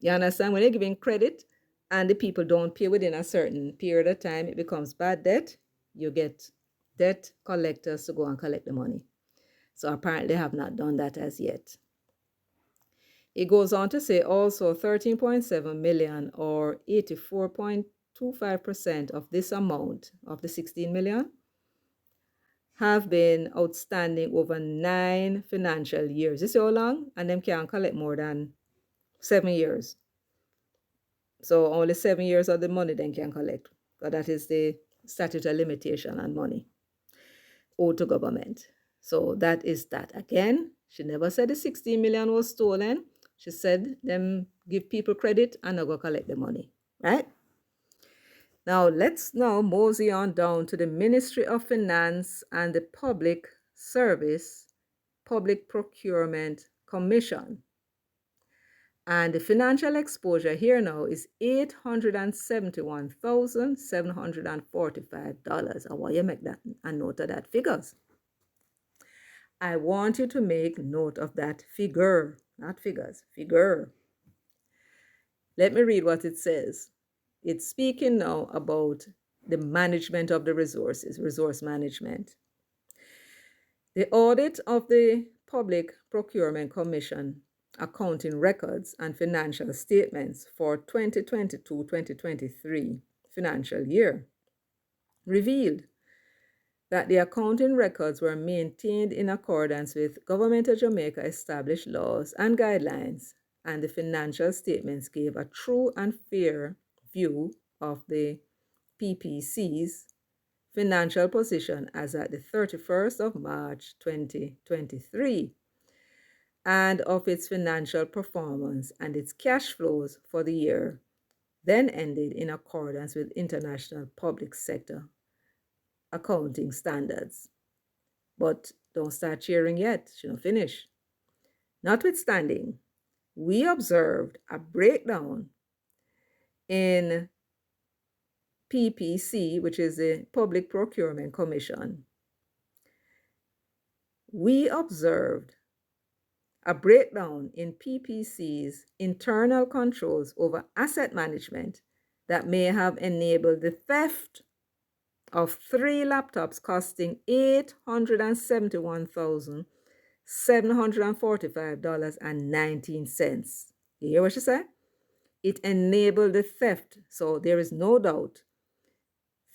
You understand? When they're giving credit and the people don't pay within a certain period of time, it becomes bad debt. You get debt collectors to go and collect the money. So apparently they have not done that as yet. It goes on to say also 13.7 million or 84.25% of this amount of the 16 million have been outstanding over 9 financial years. You see how long? And them can't collect more than 7 years. So only 7 years of the money then can collect. But that is the statute of limitation on money owed to government. So that is that. Again, she never said the 16 million was stolen. She said them give people credit and not go collect the money, right? Now let's now mosey on down to the Ministry of Finance and the Public Service Public Procurement Commission. And the financial exposure here now is $871,745. I want you to make that a note of that figures. I want you to make note of that figure, not figures, figure. Let me read what it says. It's speaking now about the management of the resources, resource management. The audit of the Public Procurement Commission accounting records and financial statements for 2022-2023 financial year revealed that the accounting records were maintained in accordance with Government of Jamaica established laws and guidelines, and the financial statements gave a true and fair view of the PPC's financial position as at the 31st of March 2023 and of its financial performance and its cash flows for the year then ended in accordance with international public sector accounting standards. But don't start cheering yet, she don't finish. Notwithstanding, we observed a breakdown in PPC, which is the Public Procurement Commission. We observed a breakdown in PPC's internal controls over asset management that may have enabled the theft of 3 laptops costing $871,745.19. You hear what she said? It enabled the theft. So there is no doubt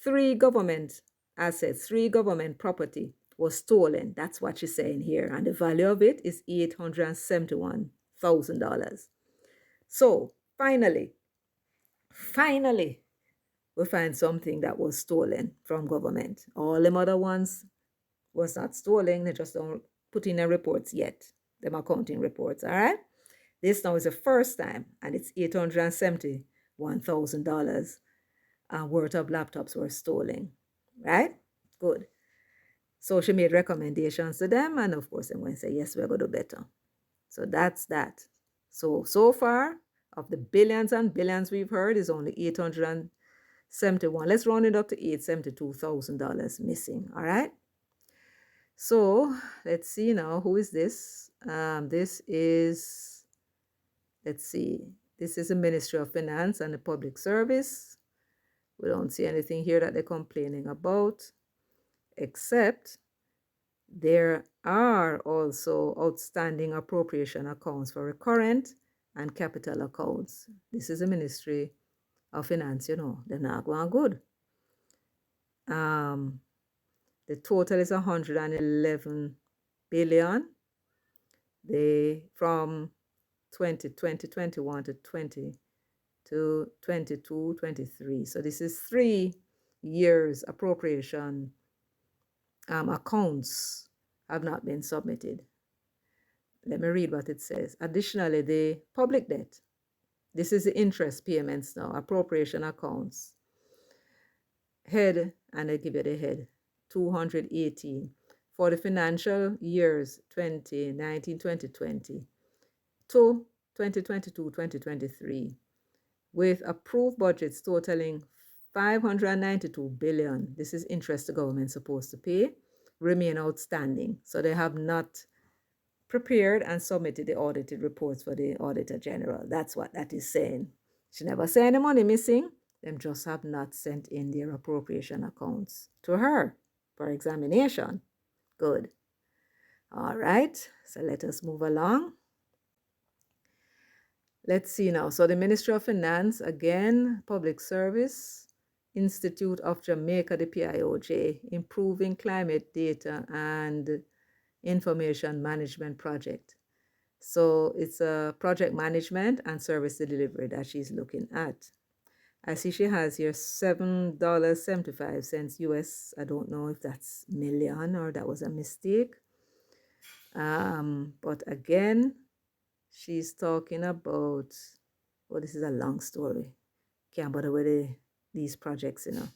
3 government assets, 3 government property was stolen. That's what she's saying here. And the value of it is $871,000. So finally, we find something that was stolen from government. All them other ones was not stolen. They just don't put in their reports yet, them accounting reports, all right? This now is the first time, and it's $871,000 worth of laptops were stolen, right? Good. So she made recommendations to them, and of course, I'm going to say, yes, we're going to do better. So that's that. So far, of the billions and billions we've heard, is only $871. Let's round it up to $872,000 missing, all right? So let's see now, who is this? This is, let's see, this is the Ministry of Finance and the Public Service. We don't see anything here that they're complaining about, except there are also outstanding appropriation accounts for recurrent and capital accounts. This is the Ministry of Finance, you know, they're not going good. The total is 111 billion. They from 2021 to 22, 23. So this is 3 years appropriation accounts have not been submitted. Let me read what it says. Additionally, the public debt. This is the interest payments now, appropriation accounts. Head, and I give you the head, 218 for the financial years 2019-2020 to 2022-2023, with approved budgets totaling 592 billion. This is interest the government is supposed to pay, remain outstanding. So they have not prepared and submitted the audited reports for the Auditor General. That's what that is saying. She never said any money missing. Them just have not sent in their appropriation accounts to her for examination. Good. All right. So let us move along. Let's see now. So the Ministry of Finance, again, Public Service, Institute of Jamaica, the PIOJ, Improving Climate Data and Information Management Project. So it's a project management and service delivery that she's looking at. I see she has here $7.75 US. I don't know if that's million or that was a mistake. But again, she's talking about, oh, this is a long story. Can't bother with these projects, you know.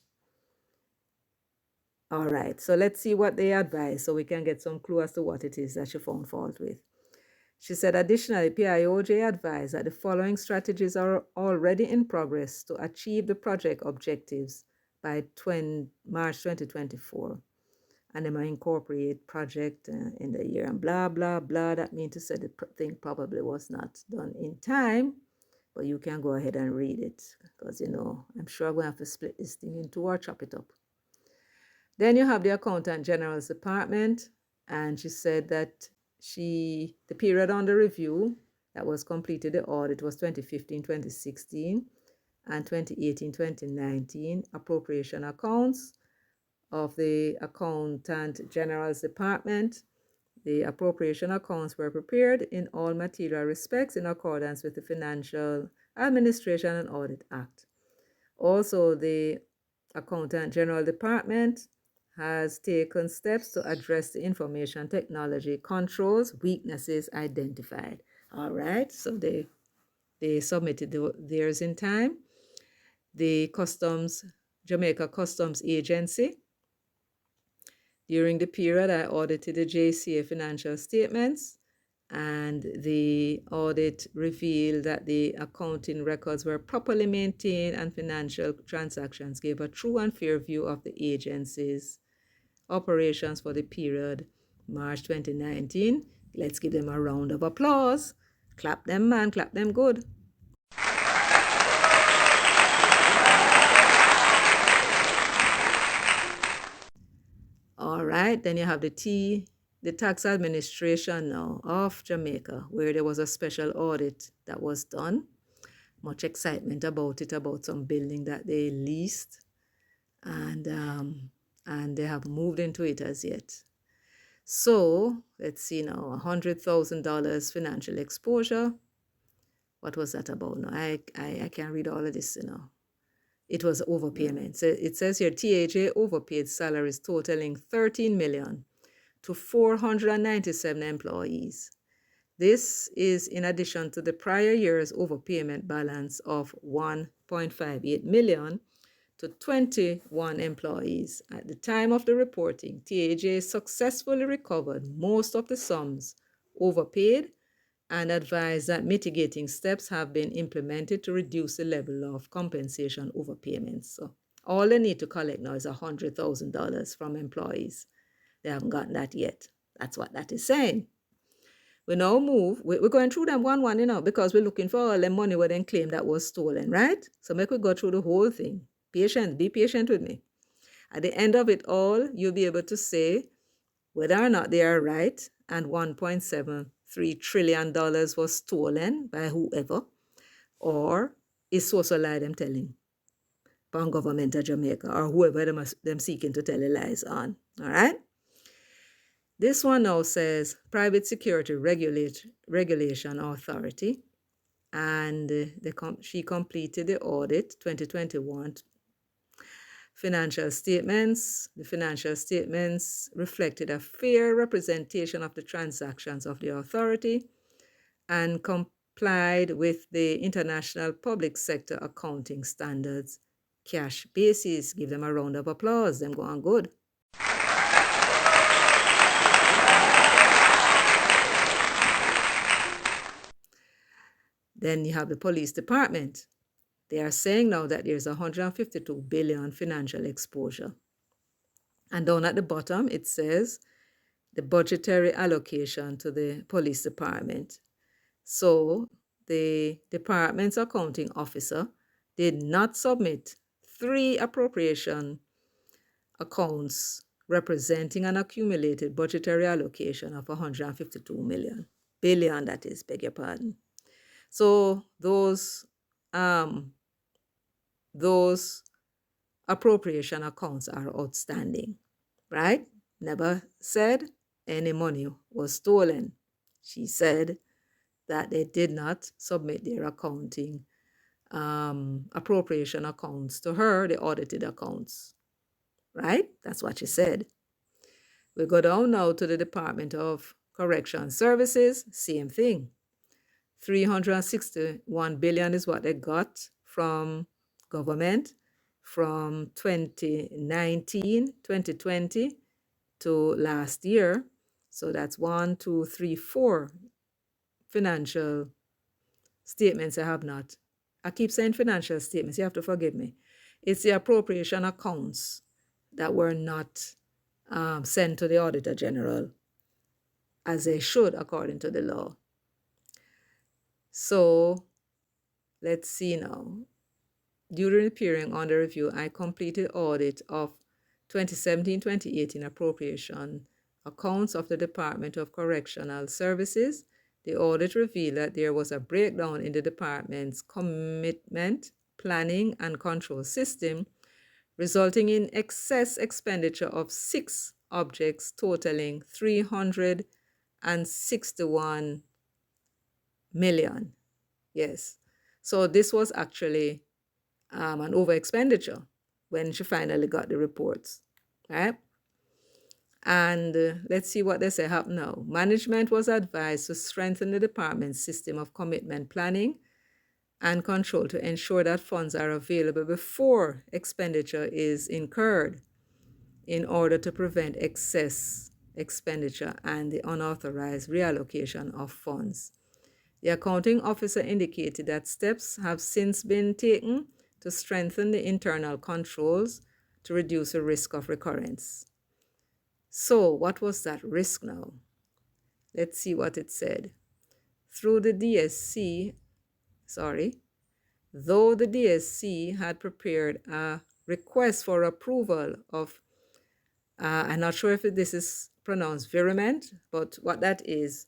All right, so let's see what they advise so we can get some clue as to what it is that she found fault with. She said, additionally, PIOJ advised that the following strategies are already in progress to achieve the project objectives by March 2024. And they might incorporate project in the year and blah, blah, blah. That means to say the thing probably was not done in time, but you can go ahead and read it because, you know, I'm sure I'm going to have to split this thing into or chop it up. Then you have the Accountant General's Department, and she said that the period under review that was completed, the audit was 2015-2016 and 2018-2019 appropriation accounts of the Accountant General's Department. The appropriation accounts were prepared in all material respects in accordance with the Financial Administration and Audit Act. Also, the Accountant General Department has taken steps to address the information technology controls weaknesses identified. All right, so they submitted theirs in time. The Jamaica Customs Agency, during the period I audited the JCA financial statements, and the audit revealed that the accounting records were properly maintained and financial transactions gave a true and fair view of the agency's operations for the period March 2019. Let's give them a round of applause. Clap them, man, clap them good. All right, then you have the tax administration now of Jamaica, where there was a special audit that was done. Much excitement about it, about some building that they leased, and they have moved into it as yet. So let's see now, $100,000 financial exposure. What was that about? No, I can't read all of this, you know. It was overpayment. So it says here TAJ overpaid salaries totaling $13 million to 497 employees. This is in addition to the prior year's overpayment balance of $1.58 million to 21 employees. At the time of the reporting, TAJ successfully recovered most of the sums overpaid and advised that mitigating steps have been implemented to reduce the level of compensation overpayments. So all they need to collect now is $100,000 from employees. They haven't gotten that yet. That's what that is saying. We now move, we're going through them one, you know, because we're looking for all the money where they claim that was stolen, right? So make we go through the whole thing. Be patient with me. At the end of it all, you'll be able to say whether or not they are right and $1.73 trillion was stolen by whoever, or is source a lie them telling from government of Jamaica or whoever them seeking to tell the lies on. All right? This one now says Private Security Regulation Authority, and she completed the audit 2021 financial statements. The financial statements reflected a fair representation of the transactions of the authority and complied with the International Public Sector Accounting Standards cash basis. Give them a round of applause. Them go on good. Then you have the police department. They are saying now that there's 152 billion financial exposure. And down at the bottom, it says the budgetary allocation to the police department. So the department's accounting officer did not submit 3 appropriation accounts representing an accumulated budgetary allocation of 152 billion, that is, beg your pardon. So those appropriation accounts are outstanding, right? Never said any money was stolen. She said that they did not submit their accounting appropriation accounts to her, the audited accounts, right? That's what she said. We go down now to the Department of Correction Services, same thing. 361 billion is what they got from government from 2019, 2020 to last year. So that's 4 financial statements I have not. I keep saying financial statements, you have to forgive me. It's the appropriation accounts that were not sent to the Auditor General as they should according to the law. So let's see now. During the period under review, I completed audit of 2017-2018 appropriation accounts of the Department of Correctional Services. The audit revealed that there was a breakdown in the department's commitment, planning, and control system, resulting in excess expenditure of 6 objects totaling 361 million. Yes. So this was actually an over expenditure when she finally got the reports, right? And let's see what they say happened now. Management was advised to strengthen the department's system of commitment planning and control to ensure that funds are available before expenditure is incurred in order to prevent excess expenditure and the unauthorized reallocation of funds. The accounting officer indicated that steps have since been taken to strengthen the internal controls to reduce the risk of recurrence. So what was that risk now? Let's see what it said. Though the DSC had prepared a request for approval of, I'm not sure if this is pronounced virement, but what that is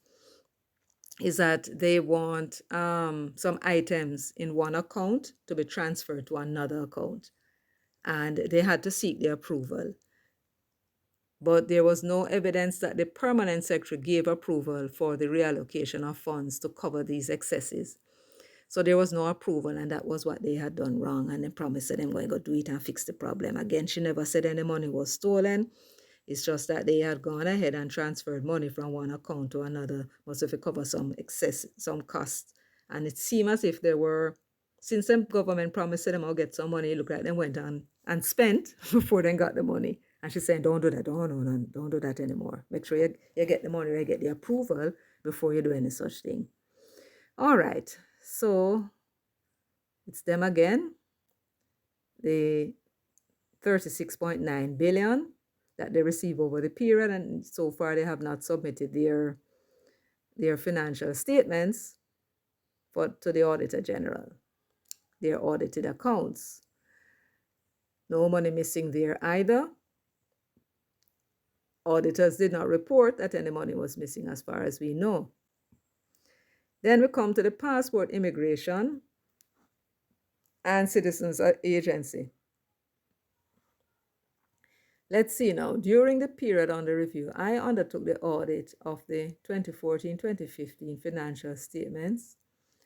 that they want some items in one account to be transferred to another account. And they had to seek the approval. But there was no evidence that the permanent secretary gave approval for the reallocation of funds to cover these excesses. So there was no approval, and that was what they had done wrong. And they promised that they were going to go do it and fix the problem. Again, she never said any money was stolen. It's just that they had gone ahead and transferred money from one account to another, must have to cover some excess, some cost. And it seemed as if they were, since the government promised them I'll get some money, it looked like they went on and spent before they got the money. And she's saying, don't do that, don't do that anymore. Make sure you get the money, you get the approval before you do any such thing. All right, so it's them again. The 36.9 billion that they receive over the period, and so far they have not submitted their financial statements to the Auditor General, their audited accounts. No money missing there either. Auditors did not report that any money was missing as far as we know. Then we come to the Passport, Immigration and Citizens Agency. Let's see now. During the period under review, I undertook the audit of the 2014-2015 financial statements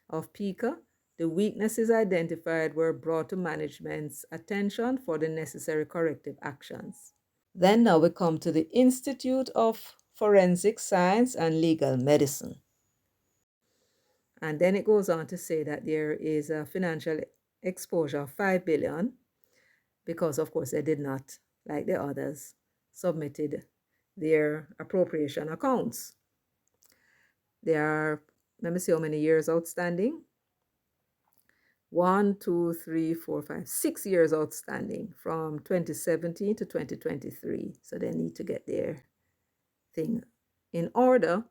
of PICA. The weaknesses identified were brought to management's attention for the necessary corrective actions. Then now we come to the Institute of Forensic Science and Legal Medicine. And then it goes on to say that there is a financial exposure of 5 billion because, of course, they did not, like the others, submitted their appropriation accounts. There are, let me see how many years outstanding. 1, 2, 3, 4, 5, 6 years outstanding from 2017 to 2023. So they need to get their thing in order.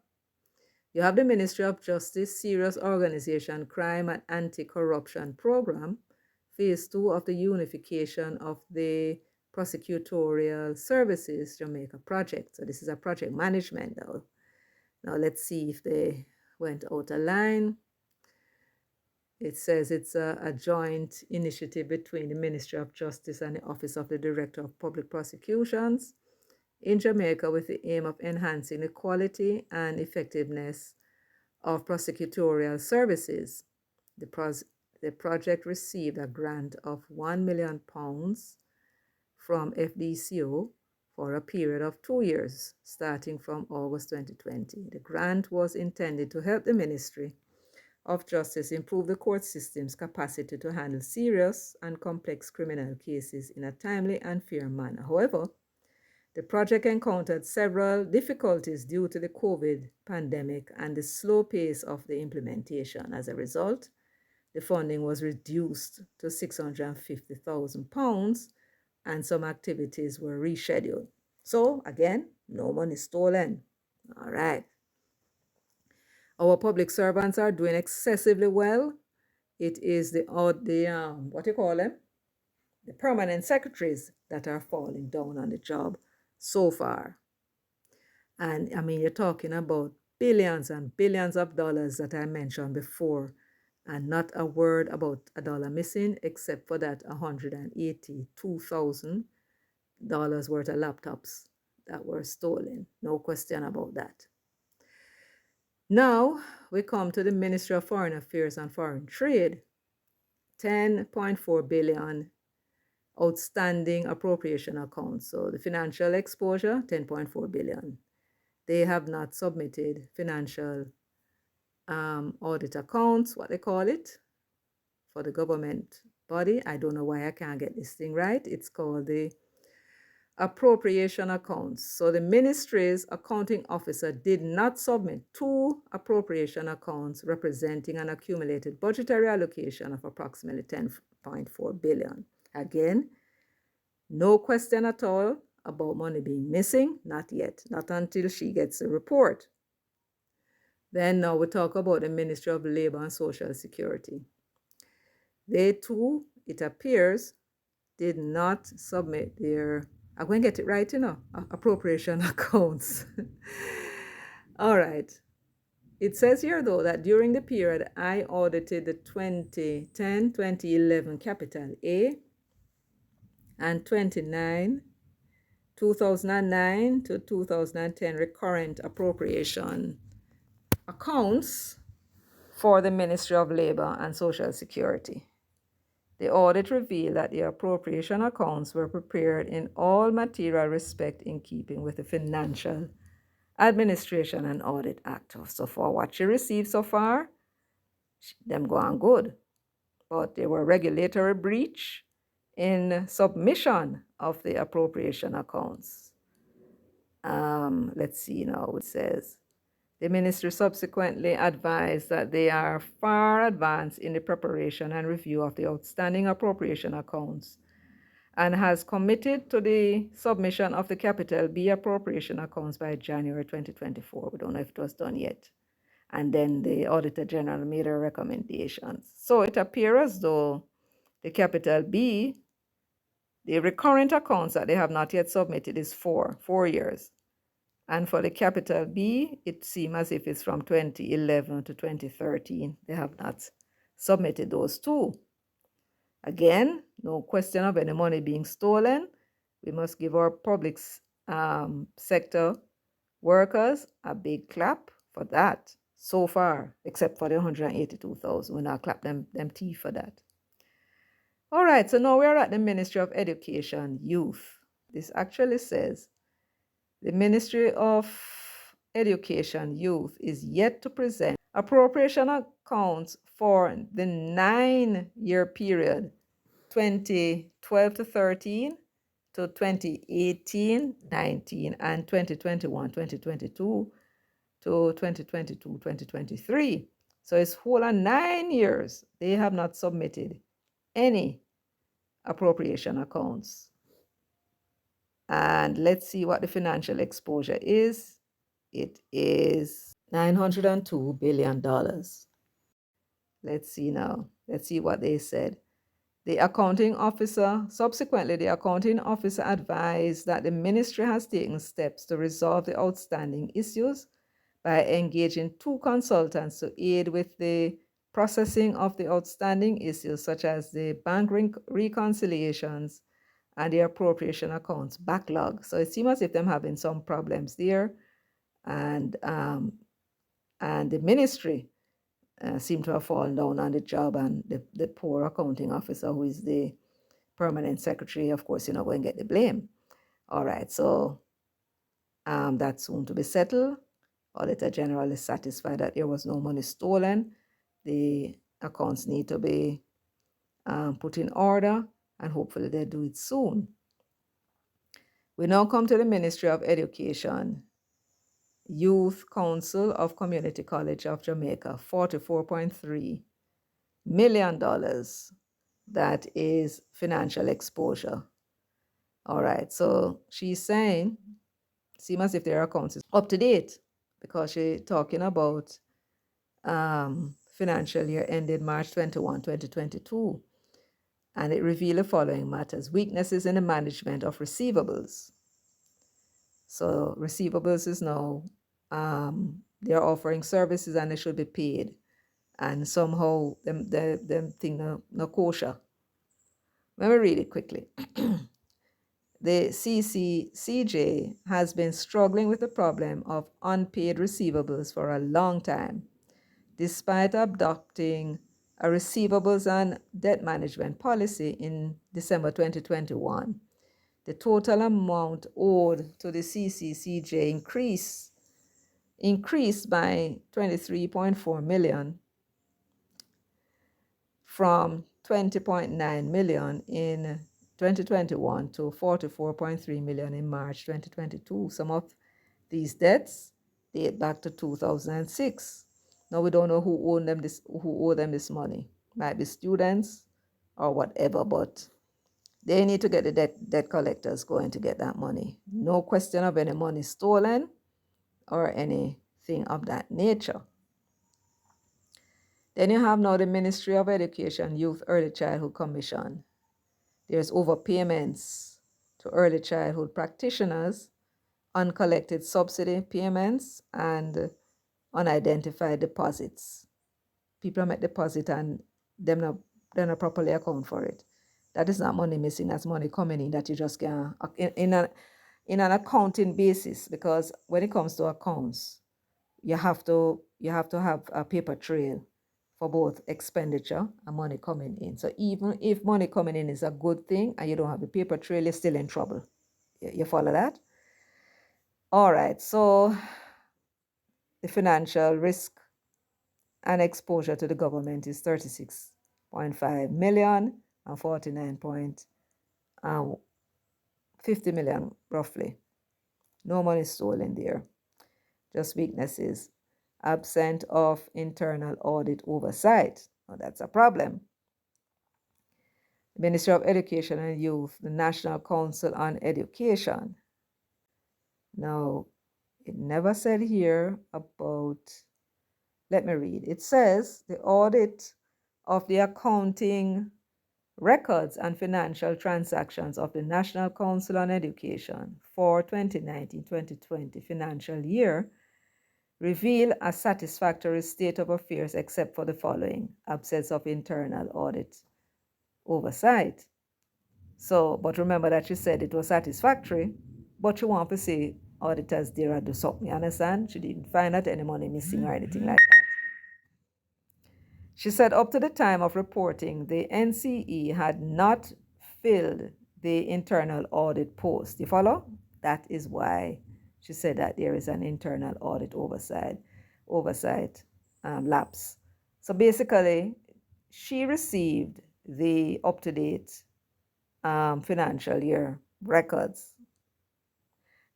You have the Ministry of Justice Serious Organization Crime and Anti-Corruption Program, Phase 2 of the Unification of the Prosecutorial Services Jamaica project. So this is a project management now. Now let's see if they went out of line. It says it's a joint initiative between the Ministry of Justice and the Office of the Director of Public Prosecutions in Jamaica with the aim of enhancing the quality and effectiveness of prosecutorial services. The project received a grant of £1 million from FDCO for a period of 2 years, starting from August 2020. The grant was intended to help the Ministry of Justice improve the court system's capacity to handle serious and complex criminal cases in a timely and fair manner. However, the project encountered several difficulties due to the COVID pandemic and the slow pace of the implementation. As a result, the funding was reduced to £650,000 and some activities were rescheduled. So, again, no money stolen. All right. Our public servants are doing excessively well. It is the what do you call them? The permanent secretaries that are falling down on the job so far. And I mean, you're talking about billions and billions of dollars that I mentioned before, and not a word about a dollar missing, except for that $182,000 worth of laptops that were stolen. No question about that. Now we come to the Ministry of Foreign Affairs and Foreign Trade. 10.4 billion outstanding appropriation accounts. So the financial exposure, 10.4 billion. They have not submitted financial audit accounts, what they call it, for the government body. I don't know why I can't get this thing right. It's called the appropriation accounts. So the ministry's accounting officer did not submit 2 appropriation accounts representing an accumulated budgetary allocation of approximately 10.4 billion. Again, no question at all about money being missing, not yet, not until she gets a report. Then now we talk about the Ministry of Labor and Social Security. They too, it appears, did not submit their, I'm going to get it right, appropriation accounts. All right. It says here, though, that during the period I audited the 2010-2011 Capital A and 2009 to 2010 recurrent appropriation accounts for the Ministry of Labor and Social Security. The audit revealed that the appropriation accounts were prepared in all material respect in keeping with the Financial Administration and Audit Act. So for what she received so far, them go on good. But there were regulatory breach in submission of the appropriation accounts. Let's see now, it says, the ministry subsequently advised that they are far advanced in the preparation and review of the outstanding appropriation accounts and has committed to the submission of the Capital B appropriation accounts by January 2024. We don't know if it was done yet. And then the Auditor General made her recommendations. So it appears as though the Capital B, the recurrent accounts that they have not yet submitted is 4 years. And for the Capital B, it seems as if it's from 2011 to 2013. They have not submitted those two. Again, no question of any money being stolen. We must give our public sector workers a big clap for that so far, except for the 182,000. We'll not clap them teeth for that. All right, so now we're at the Ministry of Education, Youth. This actually says, the Ministry of Education, Youth is yet to present appropriation accounts for the 9-year period 2012 to 13 to 2018-19 and 2021-2022 to 2022-2023. So it's whole of 9 years. They have not submitted any appropriation accounts. And let's see what the financial exposure is. It is $902 billion. Let's see now. Let's see what they said. The accounting officer, subsequently, the accounting officer advised that the ministry has taken steps to resolve the outstanding issues by engaging 2 consultants to aid with the processing of the outstanding issues such as the bank reconciliations and the appropriation accounts backlog. So it seems as if them having some problems there, and the ministry seem to have fallen down on the job, and the poor accounting officer, who is the permanent secretary, of course, going to get the blame. All right, so that's soon to be settled. Auditor General is satisfied that there was no money stolen. The accounts need to be put in order, and hopefully they do it soon. We now come to the Ministry of Education. Youth Council of Community College of Jamaica, $44.3 million. That is financial exposure. All right, so she's saying, seems as if their accounts is up to date, because she's talking about financial year ended March 21, 2022. And it revealed the following matters: weaknesses in the management of receivables. So receivables is now, they're offering services and they should be paid. And somehow them thing no kosher. Let me read it quickly. The CCCJ has been struggling with the problem of unpaid receivables for a long time. Despite adopting a receivables and debt management policy in December 2021, the total amount owed to the CCCJ increased by 23.4 million from 20.9 million in 2021 to 44.3 million in March 2022. Some of these debts date back to 2006. Now we don't know who owe them this money. Might be students or whatever, but they need to get the debt collectors going to get that money. No question of any money stolen or anything of that nature. Then you have now the Ministry of Education, Youth Early Childhood Commission. There's overpayments to early childhood practitioners, uncollected subsidy payments, and unidentified deposits. People make deposit and they not properly account for it. That is not money missing, that's money coming in that you just can in an accounting basis, because when it comes to accounts, you have to have a paper trail for both expenditure and money coming in. So even if money coming in is a good thing and you don't have a paper trail, you're still in trouble. You follow that? All right, so the financial risk and exposure to the government is 36.5 million and 49.50 million roughly. No money stolen there, just weaknesses. Absent of internal audit oversight. Well, that's a problem. The Ministry of Education and Youth, the National Council on Education. Now, it never said here about, let me read. It says the audit of the accounting records and financial transactions of the National Council on Education for 2019-2020 financial year reveal a satisfactory state of affairs except for the following: absence of internal audit oversight. So, but remember that she said it was satisfactory, but you want to see auditors there and do something, you understand? She didn't find out any money missing or anything like that. She said up to the time of reporting, the NCE had not filled the internal audit post. You follow? That is why she said that there is an internal audit oversight lapse. So basically, she received the up-to-date financial year records,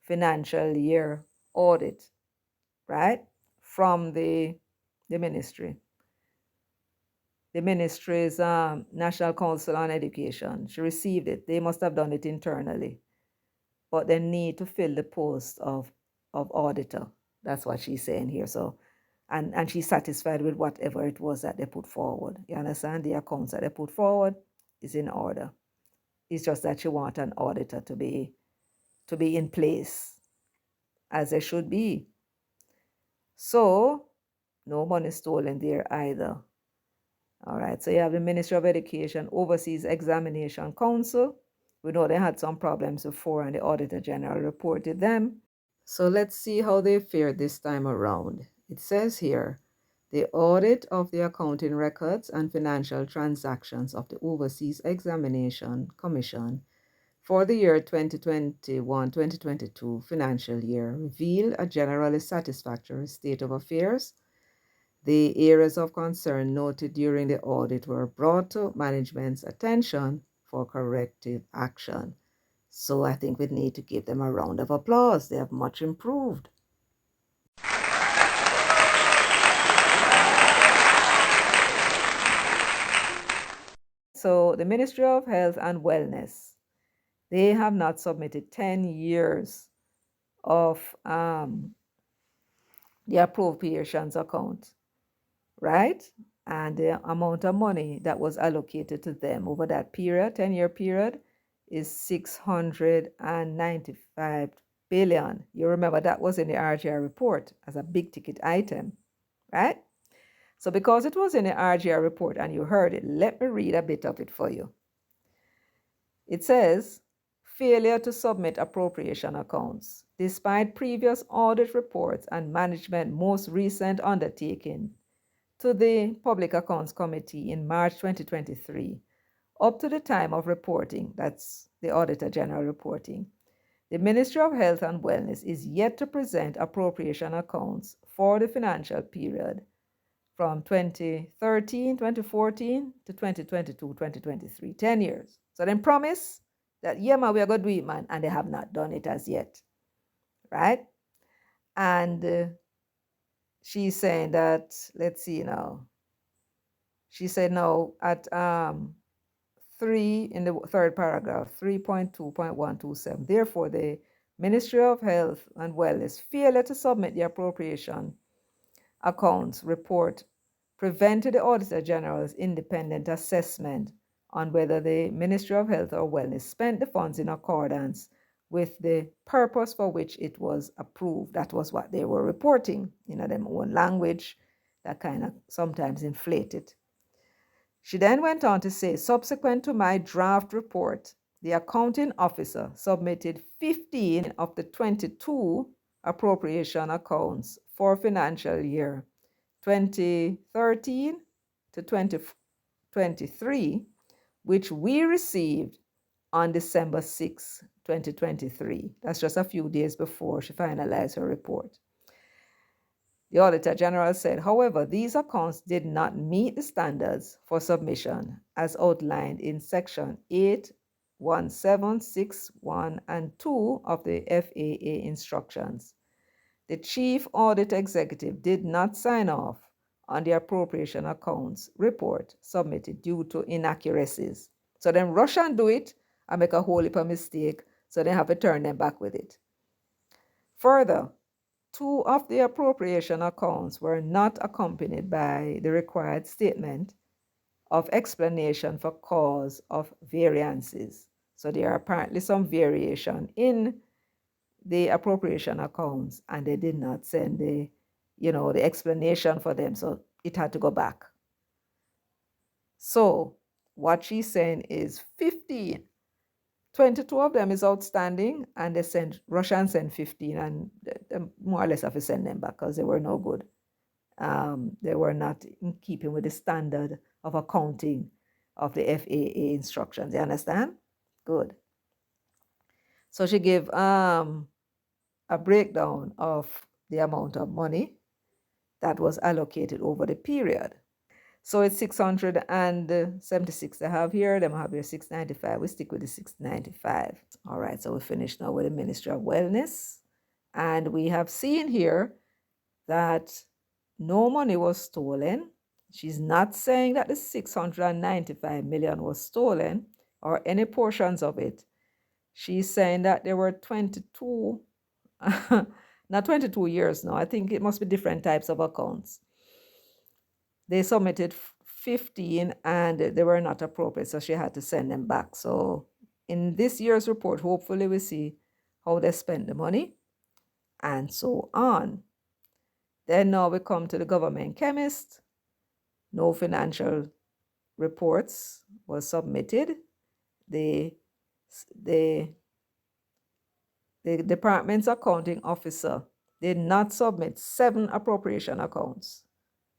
financial year audit, right, from the ministry. The ministry's National Council on Education. She received it. They must have done it internally, but they need to fill the post of auditor. That's what she's saying here. So, and she's satisfied with whatever it was that they put forward. You understand? The accounts that they put forward is in order. It's just that she wants an auditor to be in place as they should be. So, no money stolen there either. All right, so you have the Ministry of Education Overseas Examination Council. We know they had some problems before, and the Auditor General reported them. So let's see how they fared this time around. It says here, the audit of the accounting records and financial transactions of the Overseas Examination Commission for the year 2021-2022 financial year revealed a generally satisfactory state of affairs. The areas of concern noted during the audit were brought to management's attention for corrective action. So I think we need to give them a round of applause. They have much improved. So the Ministry of Health and Wellness, they have not submitted 10 years of the appropriations account, right? And the amount of money that was allocated to them over that period, 10-year period, is 695 billion. You remember that was in the RGR report as a big ticket item, right? So because it was in the RGR report and you heard it, let me read a bit of it for you. It says, failure to submit appropriation accounts. Despite previous audit reports and management most recent undertaking to the Public Accounts Committee in March 2023, up to the time of reporting, that's the Auditor General reporting, the Ministry of Health and Wellness is yet to present appropriation accounts for the financial period from 2013, 2014 to 2022, 2023, 10 years. So then promise that, yeah, man, we are going to do it, man, and they have not done it as yet, right? And she's saying that, let's see now. She said no at 3 in the third paragraph, 3.2.127. Therefore, the Ministry of Health and Wellness failure to submit the appropriation accounts report prevented the Auditor General's independent assessment on whether the Ministry of Health or Wellness spent the funds in accordance with the purpose for which it was approved. That was what they were reporting in their own language that kind of sometimes inflated. She then went on to say, subsequent to my draft report, the accounting officer submitted 15 of the 22 appropriation accounts for financial year 2013 to 2023, which we received on December 6, 2023. That's just a few days before she finalized her report. The Auditor General said, however, these accounts did not meet the standards for submission as outlined in Section 81761 and 2 of the FAA instructions. The Chief Audit Executive did not sign off on the appropriation accounts report submitted due to inaccuracies. So then rush and do it and make a whole heap of mistake, so they have to turn them back with it. Further, 2 of the appropriation accounts were not accompanied by the required statement of explanation for cause of variances. So there are apparently some variation in the appropriation accounts, and they did not send the explanation for them, so it had to go back. So what she's saying is 15. 22 of them is outstanding, and they sent Russia and sent 15, and they more or less have to send them back because they were no good. They were not in keeping with the standard of accounting of the FAA instructions. You understand? Good. So she gave a breakdown of the amount of money that was allocated over the period. So it's 676 they have here. Them have here 695. We stick with the 695. All right, so we finished now with the Ministry of Wellness. And we have seen here that no money was stolen. She's not saying that the 695 million was stolen or any portions of it. She's saying that there were 22, not 22 years now. I think it must be different types of accounts. They submitted 15 and they were not appropriate, so she had to send them back. So in this year's report, hopefully we see how they spent the money and so on. Then now we come to the government chemist. No financial reports was submitted, the the department's accounting officer did not submit 7 appropriation accounts.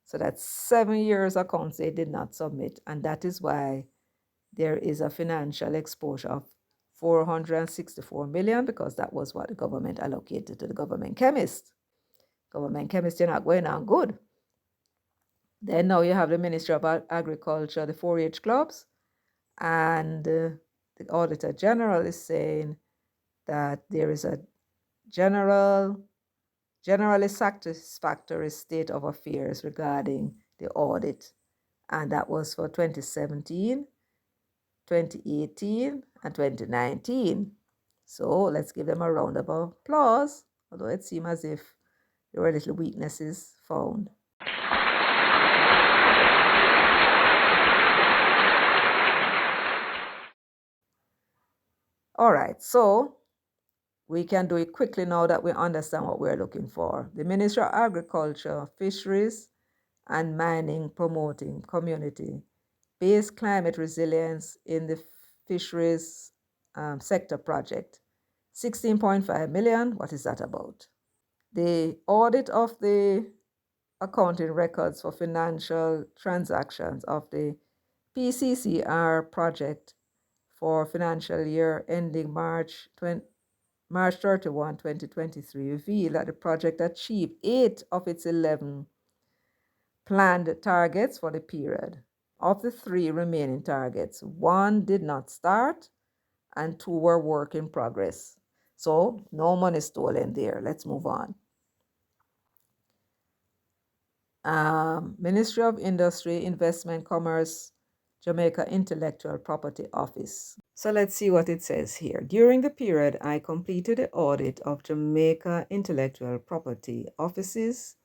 So that's 7 years accounts they did not submit, and that is why there is a financial exposure of 464 million, because that was what the government allocated to the government chemist. Government chemists are not going on good. Then now you have the Ministry of Agriculture, the 4-H clubs, and the Auditor General is saying that there is a generally satisfactory state of affairs regarding the audit, and that was for 2017, 2018, and 2019. So let's give them a round of applause, although it seemed as if there were little weaknesses found. All right, so we can do it quickly now that we understand what we're looking for. The Ministry of Agriculture, Fisheries, and Mining promoting community-based climate resilience in the fisheries sector project. 16.5 million, what is that about? The audit of the accounting records for financial transactions of the PCCR project for financial year ending March 31, 2023 revealed that the project achieved 8 of its 11 planned targets for the period. Of the 3 remaining targets, 1 did not start and 2 were work in progress. So no money stolen there. Let's move on. Ministry of Industry, Investment, Commerce, Jamaica Intellectual Property Office. So let's see what it says here. During the period, I completed the audit of Jamaica Intellectual Property Offices,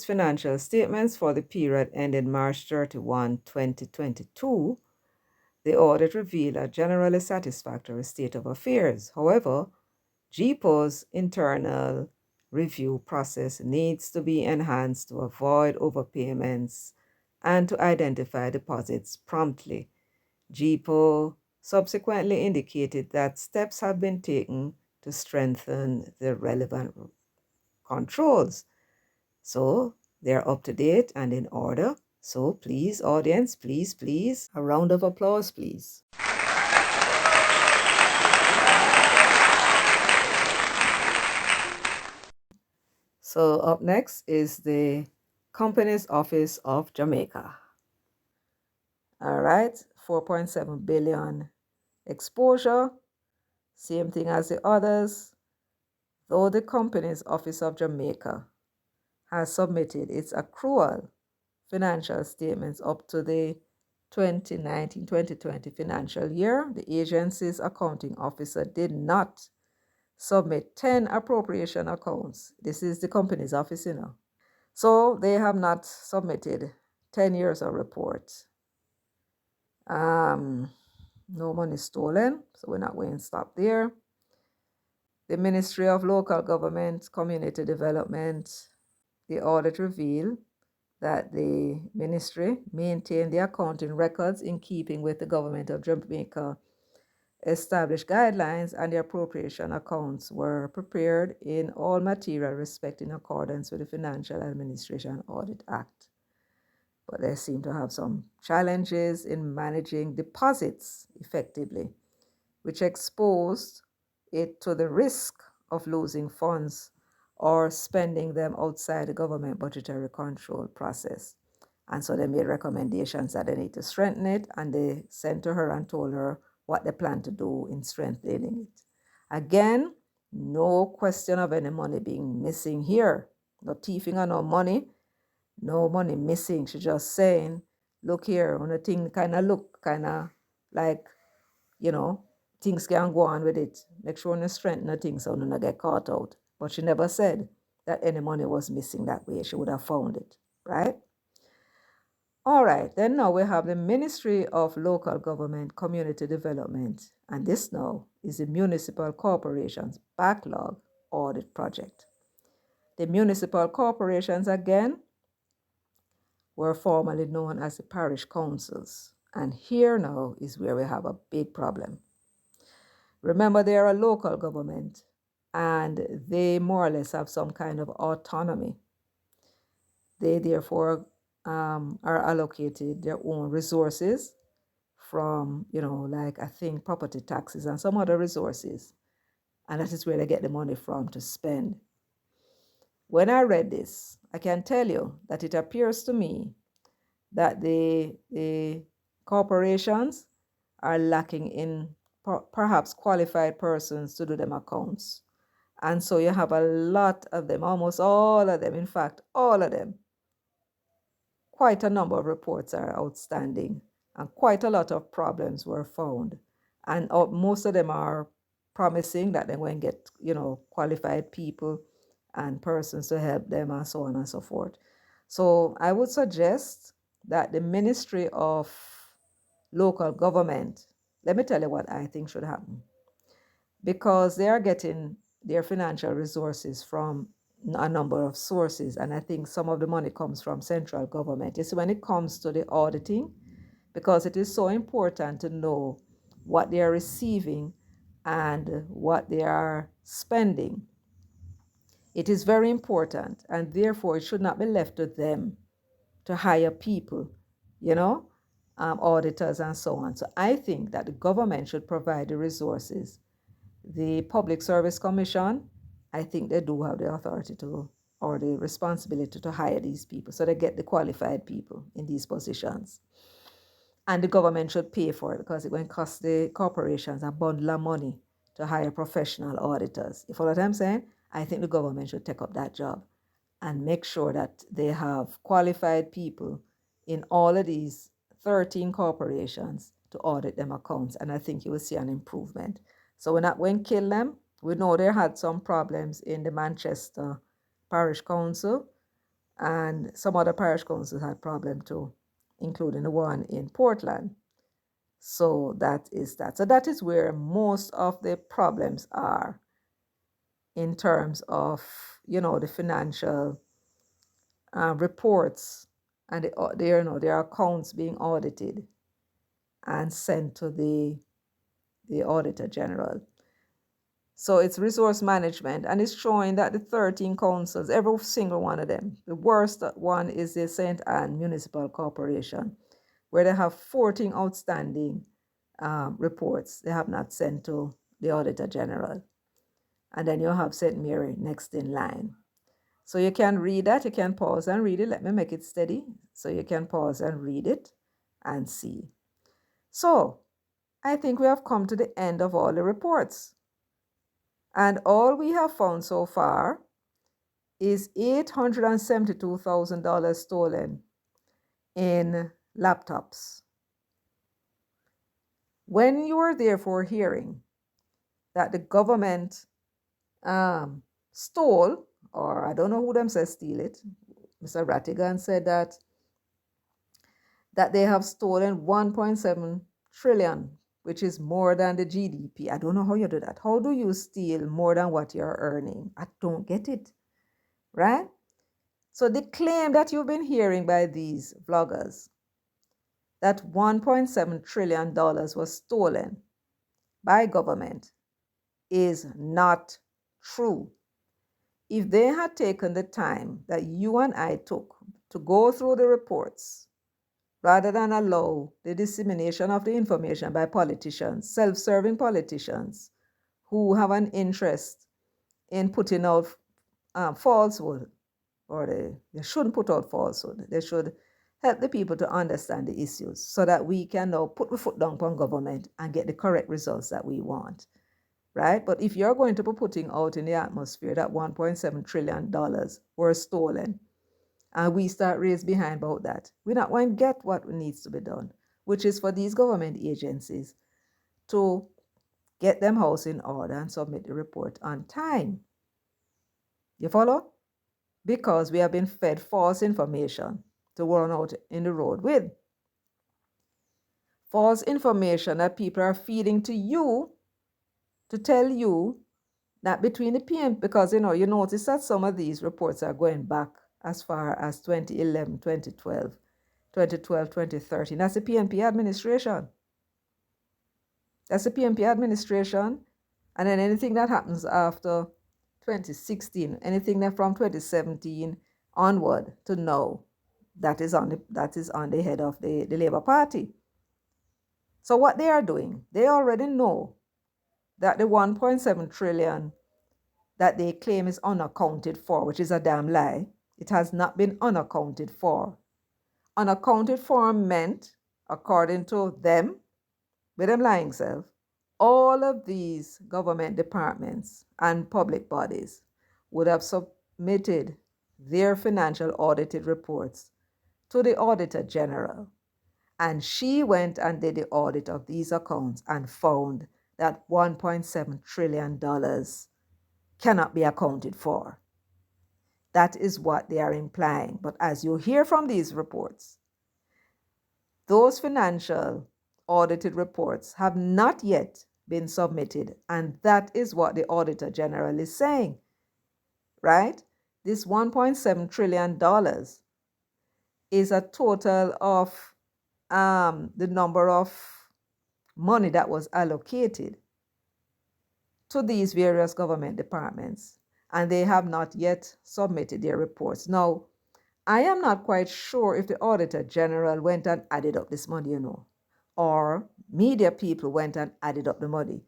financial statements for the period ended March 31, 2022. The audit revealed a generally satisfactory state of affairs. However, GPO's internal review process needs to be enhanced to avoid overpayments and to identify deposits promptly. GPO subsequently indicated that steps have been taken to strengthen the relevant controls. So they're up to date and in order. So please, audience, please, a round of applause, please. So up next is the Companies Office of Jamaica. All right, 4.7 billion exposure, same thing as the others, though the Companies Office of Jamaica has submitted its accrual financial statements up to the 2019-2020 financial year. The agency's accounting officer did not submit 10 appropriation accounts. This is the company's office, you know. So they have not submitted 10 years of reports. No money stolen, so we're not going to stop there. The Ministry of Local Government, Community Development, the audit revealed that the ministry maintained the accounting records in keeping with the government of Jamaica established guidelines, and the appropriation accounts were prepared in all material respect in accordance with the Financial Administration Audit Act. But they seem to have some challenges in managing deposits effectively, which exposed it to the risk of losing funds or spending them outside the government budgetary control process. And so they made recommendations that they need to strengthen it, and they sent to her and told her what they plan to do in strengthening it. Again, no question of any money being missing here. No thieving or no money missing. She's just saying, look here, when the thing kind of look kind of like, you know, things can go on with it. Make sure you strengthen the thing so you don't get caught out. But she never said that any money was missing that way. She would have found it, right? All right, then now we have the Ministry of Local Government Community Development, and this now is the Municipal Corporations Backlog Audit Project. The municipal corporations, again, were formerly known as the parish councils. And here now is where we have a big problem. Remember, they are a local government and they more or less have some kind of autonomy. They therefore are allocated their own resources from, like I think property taxes and some other resources. And that is where they get the money from to spend. When I read this, I can tell you that it appears to me that the corporations are lacking in perhaps qualified persons to do them accounts. And so you have a lot of them, almost all of them, in fact, all of them. Quite a number of reports are outstanding and quite a lot of problems were found. And most of them are promising that they're going to get, qualified people and persons to help them and so on and so forth. So I would suggest that the Ministry of Local Government, let me tell you what I think should happen. Because they are getting their financial resources from a number of sources, and I think some of the money comes from central government. You see, when it comes to the auditing, because it is so important to know what they are receiving and what they are spending. It is very important, and therefore it should not be left to them to hire people, auditors and so on. So I think that the government should provide the resources. The Public Service Commission, I think they do have the authority to, or the responsibility to hire these people, so they get the qualified people in these positions. And the government should pay for it because it will cost the corporations a bundle of money to hire professional auditors. You follow what I'm saying? I think the government should take up that job and make sure that they have qualified people in all of these 13 corporations to audit them accounts. And I think you will see an improvement. So we're not going to kill them. We know they had some problems in the Manchester Parish Council, and some other parish councils had problems too, including the one in Portland. So that is that. So that is where most of the problems are in terms of, the financial reports and their accounts being audited and sent to the Auditor General. So it's resource management, and it's showing that the 13 councils, every single one of them, the worst one is the St. Anne Municipal Corporation, where they have 14 outstanding reports they have not sent to the Auditor General. And then you have St. Mary next in line. So you can read that, you can pause and read it. Let me make it steady so you can pause and read it and see. So I think we have come to the end of all the reports. And all we have found so far is $872,000 stolen in laptops. When you are therefore hearing that the government stole, or I don't know who them says steal it, Mr. Rattigan said that they have stolen 1.7 trillion, which is more than the GDP. I don't know how you do that. How do you steal more than what you're earning? I don't get it, right? So the claim that you've been hearing by these vloggers that $1.7 trillion was stolen by government is not true. If they had taken the time that you and I took to go through the reports, rather than allow the dissemination of the information by politicians, self-serving politicians who have an interest in putting out falsehood, or they shouldn't put out falsehood. They should help the people to understand the issues so that we can now put the foot down on government and get the correct results that we want, right? But if you're going to be putting out in the atmosphere that $1.7 trillion were stolen, and we start raised behind about that, we're not going to get what needs to be done, which is for these government agencies to get them house in order and submit the report on time. You follow? Because we have been fed false information to run out in the road with. False information that people are feeding to you to tell you that between the PM, because you notice that some of these reports are going back as far as 2011, 2012. 2012, 2013. That's the PNP administration. That's the PNP administration. And then anything that happens after 2016, anything that from 2017 onward to now, that is on the head of the Labour Party. So what they are doing, they already know that the 1.7 trillion that they claim is unaccounted for, which is a damn lie. It has not been unaccounted for. Unaccounted for meant, according to them, with them lying self, all of these government departments and public bodies would have submitted their financial audited reports to the Auditor General. And she went and did the audit of these accounts and found that $1.7 trillion cannot be accounted for. That is what they are implying. But as you hear from these reports, those financial audited reports have not yet been submitted. And that is what the Auditor General is saying, right? This $1.7 trillion is a total of the number of money that was allocated to these various government departments. And they have not yet submitted their reports. Now, I am not quite sure if the Auditor General went and added up this money, or media people went and added up the money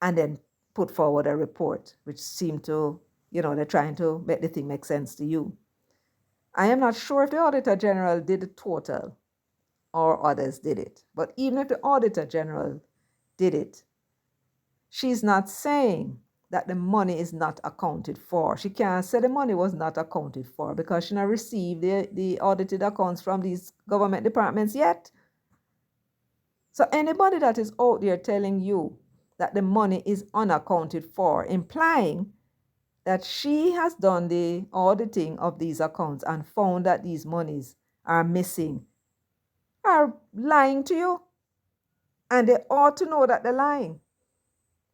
and then put forward a report, which seemed to, they're trying to make the thing make sense to you. I am not sure if the Auditor General did the total or others did it. But even if the Auditor General did it, she's not saying that the money is not accounted for. She can't say the money was not accounted for because she not received the audited accounts from these government departments yet. So anybody that is out there telling you that the money is unaccounted for, implying that she has done the auditing of these accounts and found that these monies are missing, are lying to you. And they ought to know that they're lying.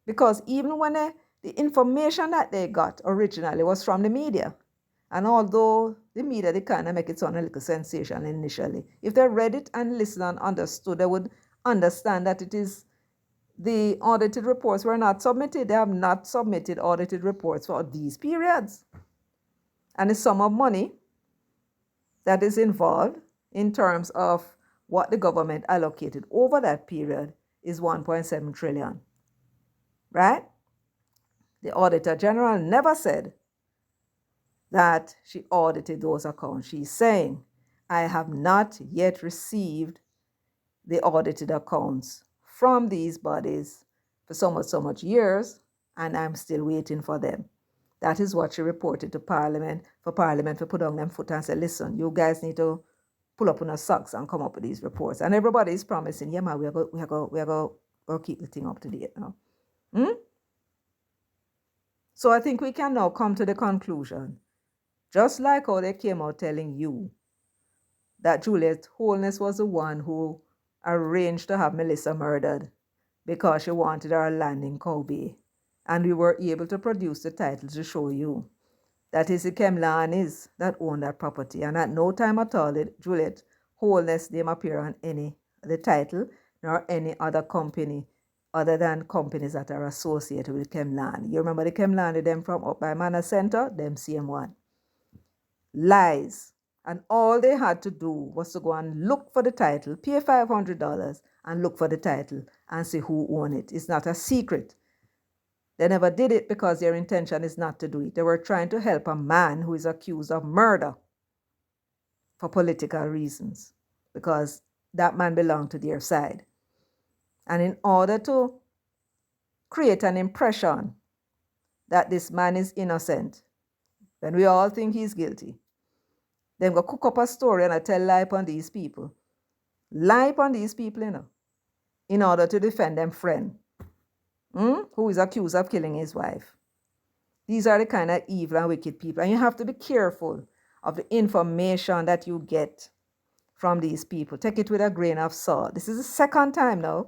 Because even when the information that they got originally was from the media, and although the media, they kind of make it sound a little sensational initially, if they read it and listened and understood, they would understand that it is the audited reports were not submitted. They have not submitted audited reports for these periods. And the sum of money that is involved in terms of what the government allocated over that period is 1.7 trillion. Right? The Auditor General never said that she audited those accounts. She's saying, I have not yet received the audited accounts from these bodies for so much years, and I'm still waiting for them. That is what she reported to Parliament to put on them foot and say, listen, you guys need to pull up on your socks and come up with these reports. And everybody is promising, yeah, man, we are going to keep the thing up to date now. So I think we can now come to the conclusion, just like how they came out telling you that Juliet Holness was the one who arranged to have Melissa murdered because she wanted her land in Cow Bay. And we were able to produce the title to show you that is the Kemlanis that own that property. And at no time at all did Juliet Holness name appear on any the title nor any other company other than companies that are associated with Kemlani. You remember the Kemlani, them from up by Manor Center? Them same one. Lies. And all they had to do was to go and look for the title, pay $500 and look for the title and see who owned it. It's not a secret. They never did it because their intention is not to do it. They were trying to help a man who is accused of murder for political reasons because that man belonged to their side. And in order to create an impression that this man is innocent, when we all think he's guilty, then go cook up a story and I tell lie upon these people. Lie upon these people, in order to defend them friend, who is accused of killing his wife. These are the kind of evil and wicked people. And you have to be careful of the information that you get from these people. Take it with a grain of salt. This is the second time now.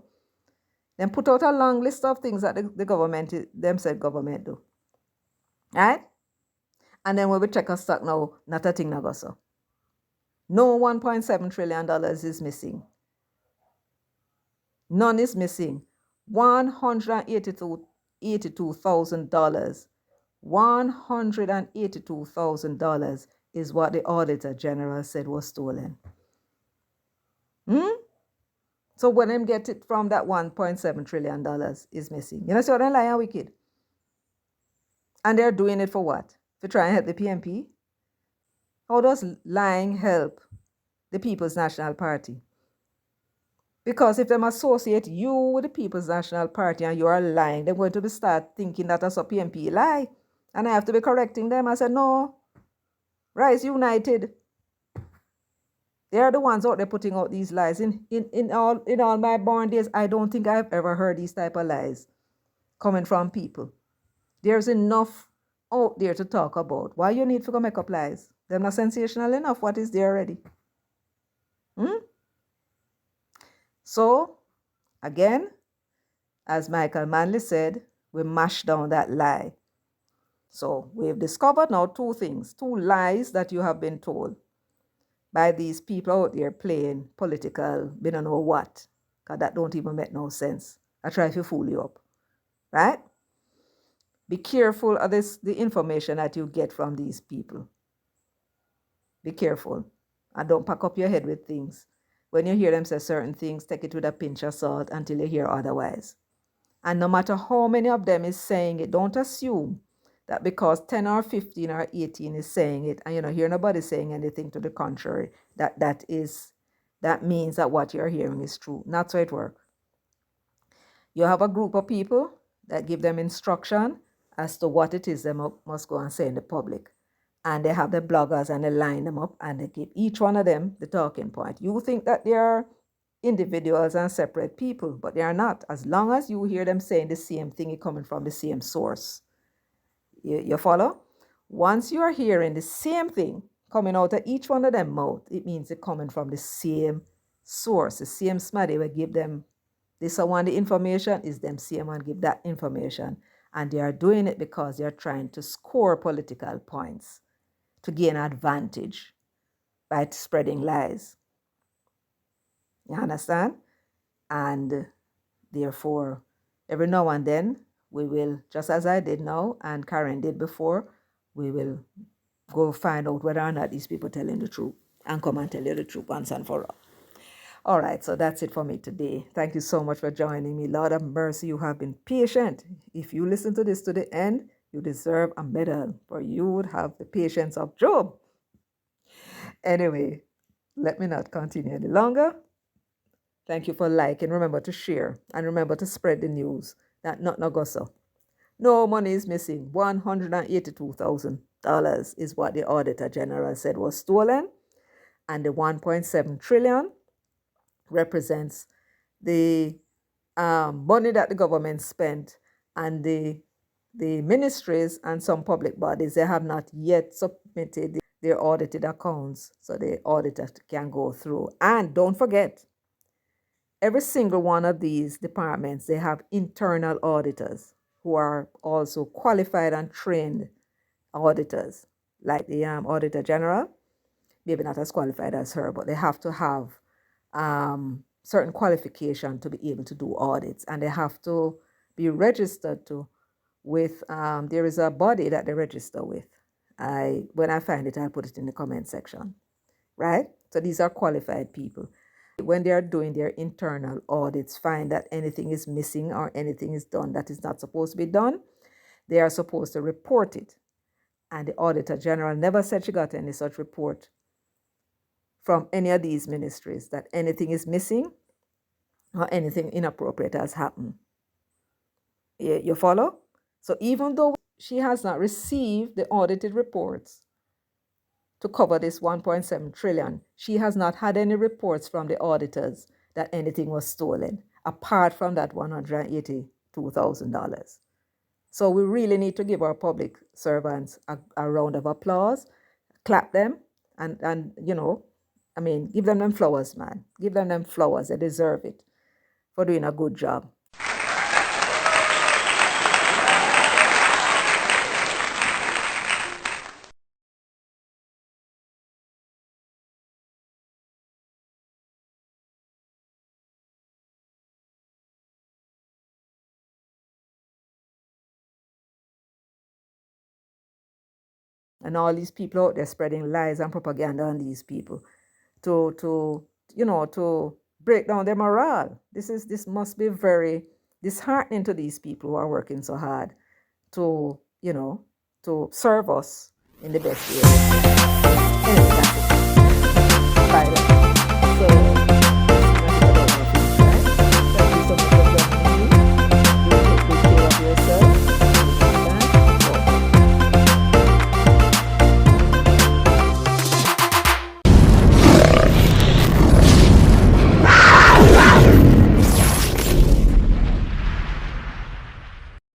Then put out a long list of things that the government, them said government do. Right? And then when we check a stock now, not a thing now go so. No $1.7 trillion is missing. None is missing. $182,000. $182,000 is what the Auditor General said was stolen. So when them get it from that $1.7 trillion is missing. You know, so they're lying wicked. And they're doing it for what? To try and help the PMP? How does lying help the People's National Party? Because if them associate you with the People's National Party and you are lying, they're going to start thinking that as a PMP lie. And I have to be correcting them. I said, no, Rise United. They are the ones out there putting out these lies. In all my born days, I don't think I've ever heard these type of lies coming from people. There's enough out there to talk about. Why you need to go make up lies? They're not sensational enough. What is there already? So, again, as Michael Manley said, we mash down that lie. So we've discovered now two things, two lies that you have been told by these people out there playing political, we don't know what, because that don't even make no sense. I try to fool you up, right? Be careful of the information that you get from these people. Be careful and don't pack up your head with things. When you hear them say certain things, take it with a pinch of salt until you hear otherwise. And no matter how many of them is saying it, don't assume that because 10 or 15 or 18 is saying it and you don't hear nobody saying anything to the contrary, that means that what you're hearing is true. Not so it works. You have a group of people that give them instruction as to what it is they must go and say in the public. And they have the bloggers and they line them up and they give each one of them the talking point. You think that they are individuals and separate people, but they are not. As long as you hear them saying the same thing, it's coming from the same source. You follow? Once you are hearing the same thing coming out of each one of them mouth, it means it's coming from the same source. The same somebody will give them this one the information, is them same one give that information. And they are doing it because they are trying to score political points to gain advantage by spreading lies. You understand? And therefore, every now and then, we will, just as I did now and Karen did before, we will go find out whether or not these people telling the truth and come and tell you the truth once and for all. All right, so that's it for me today. Thank you so much for joining me. Lord of mercy, you have been patient. If you listen to this to the end, you deserve a medal, for you would have the patience of Job. Anyway, let me not continue any longer. Thank you for liking. Remember to share and remember to spread the news that not no go so. No money is missing. $182,000 is what the Auditor General said was stolen, and the 1.7 trillion represents the money that the government spent, and the ministries and some public bodies, they have not yet submitted their audited accounts so the auditor can go through. And don't forget, every single one of these departments, they have internal auditors who are also qualified and trained auditors, like the Auditor General, maybe not as qualified as her, but they have to have certain qualification to be able to do audits, and they have to be registered with, there is a body that they register with. When I find it, I'll put it in the comment section, right? So these are qualified people. When they are doing their internal audits, find that anything is missing or anything is done that is not supposed to be done, they are supposed to report it. And the Auditor General never said she got any such report from any of these ministries that anything is missing or anything inappropriate has happened. You follow? So even though she has not received the audited reports to cover this 1.7 trillion, she has not had any reports from the auditors that anything was stolen, apart from that $182,000. So we really need to give our public servants a round of applause, clap them, and give them flowers, man. Give them flowers. They deserve it for doing a good job. And all these people out there spreading lies and propaganda on these people to to break down their morale. This must be very disheartening to these people who are working so hard to, to serve us in the best way. Anyway, that's it. Bye.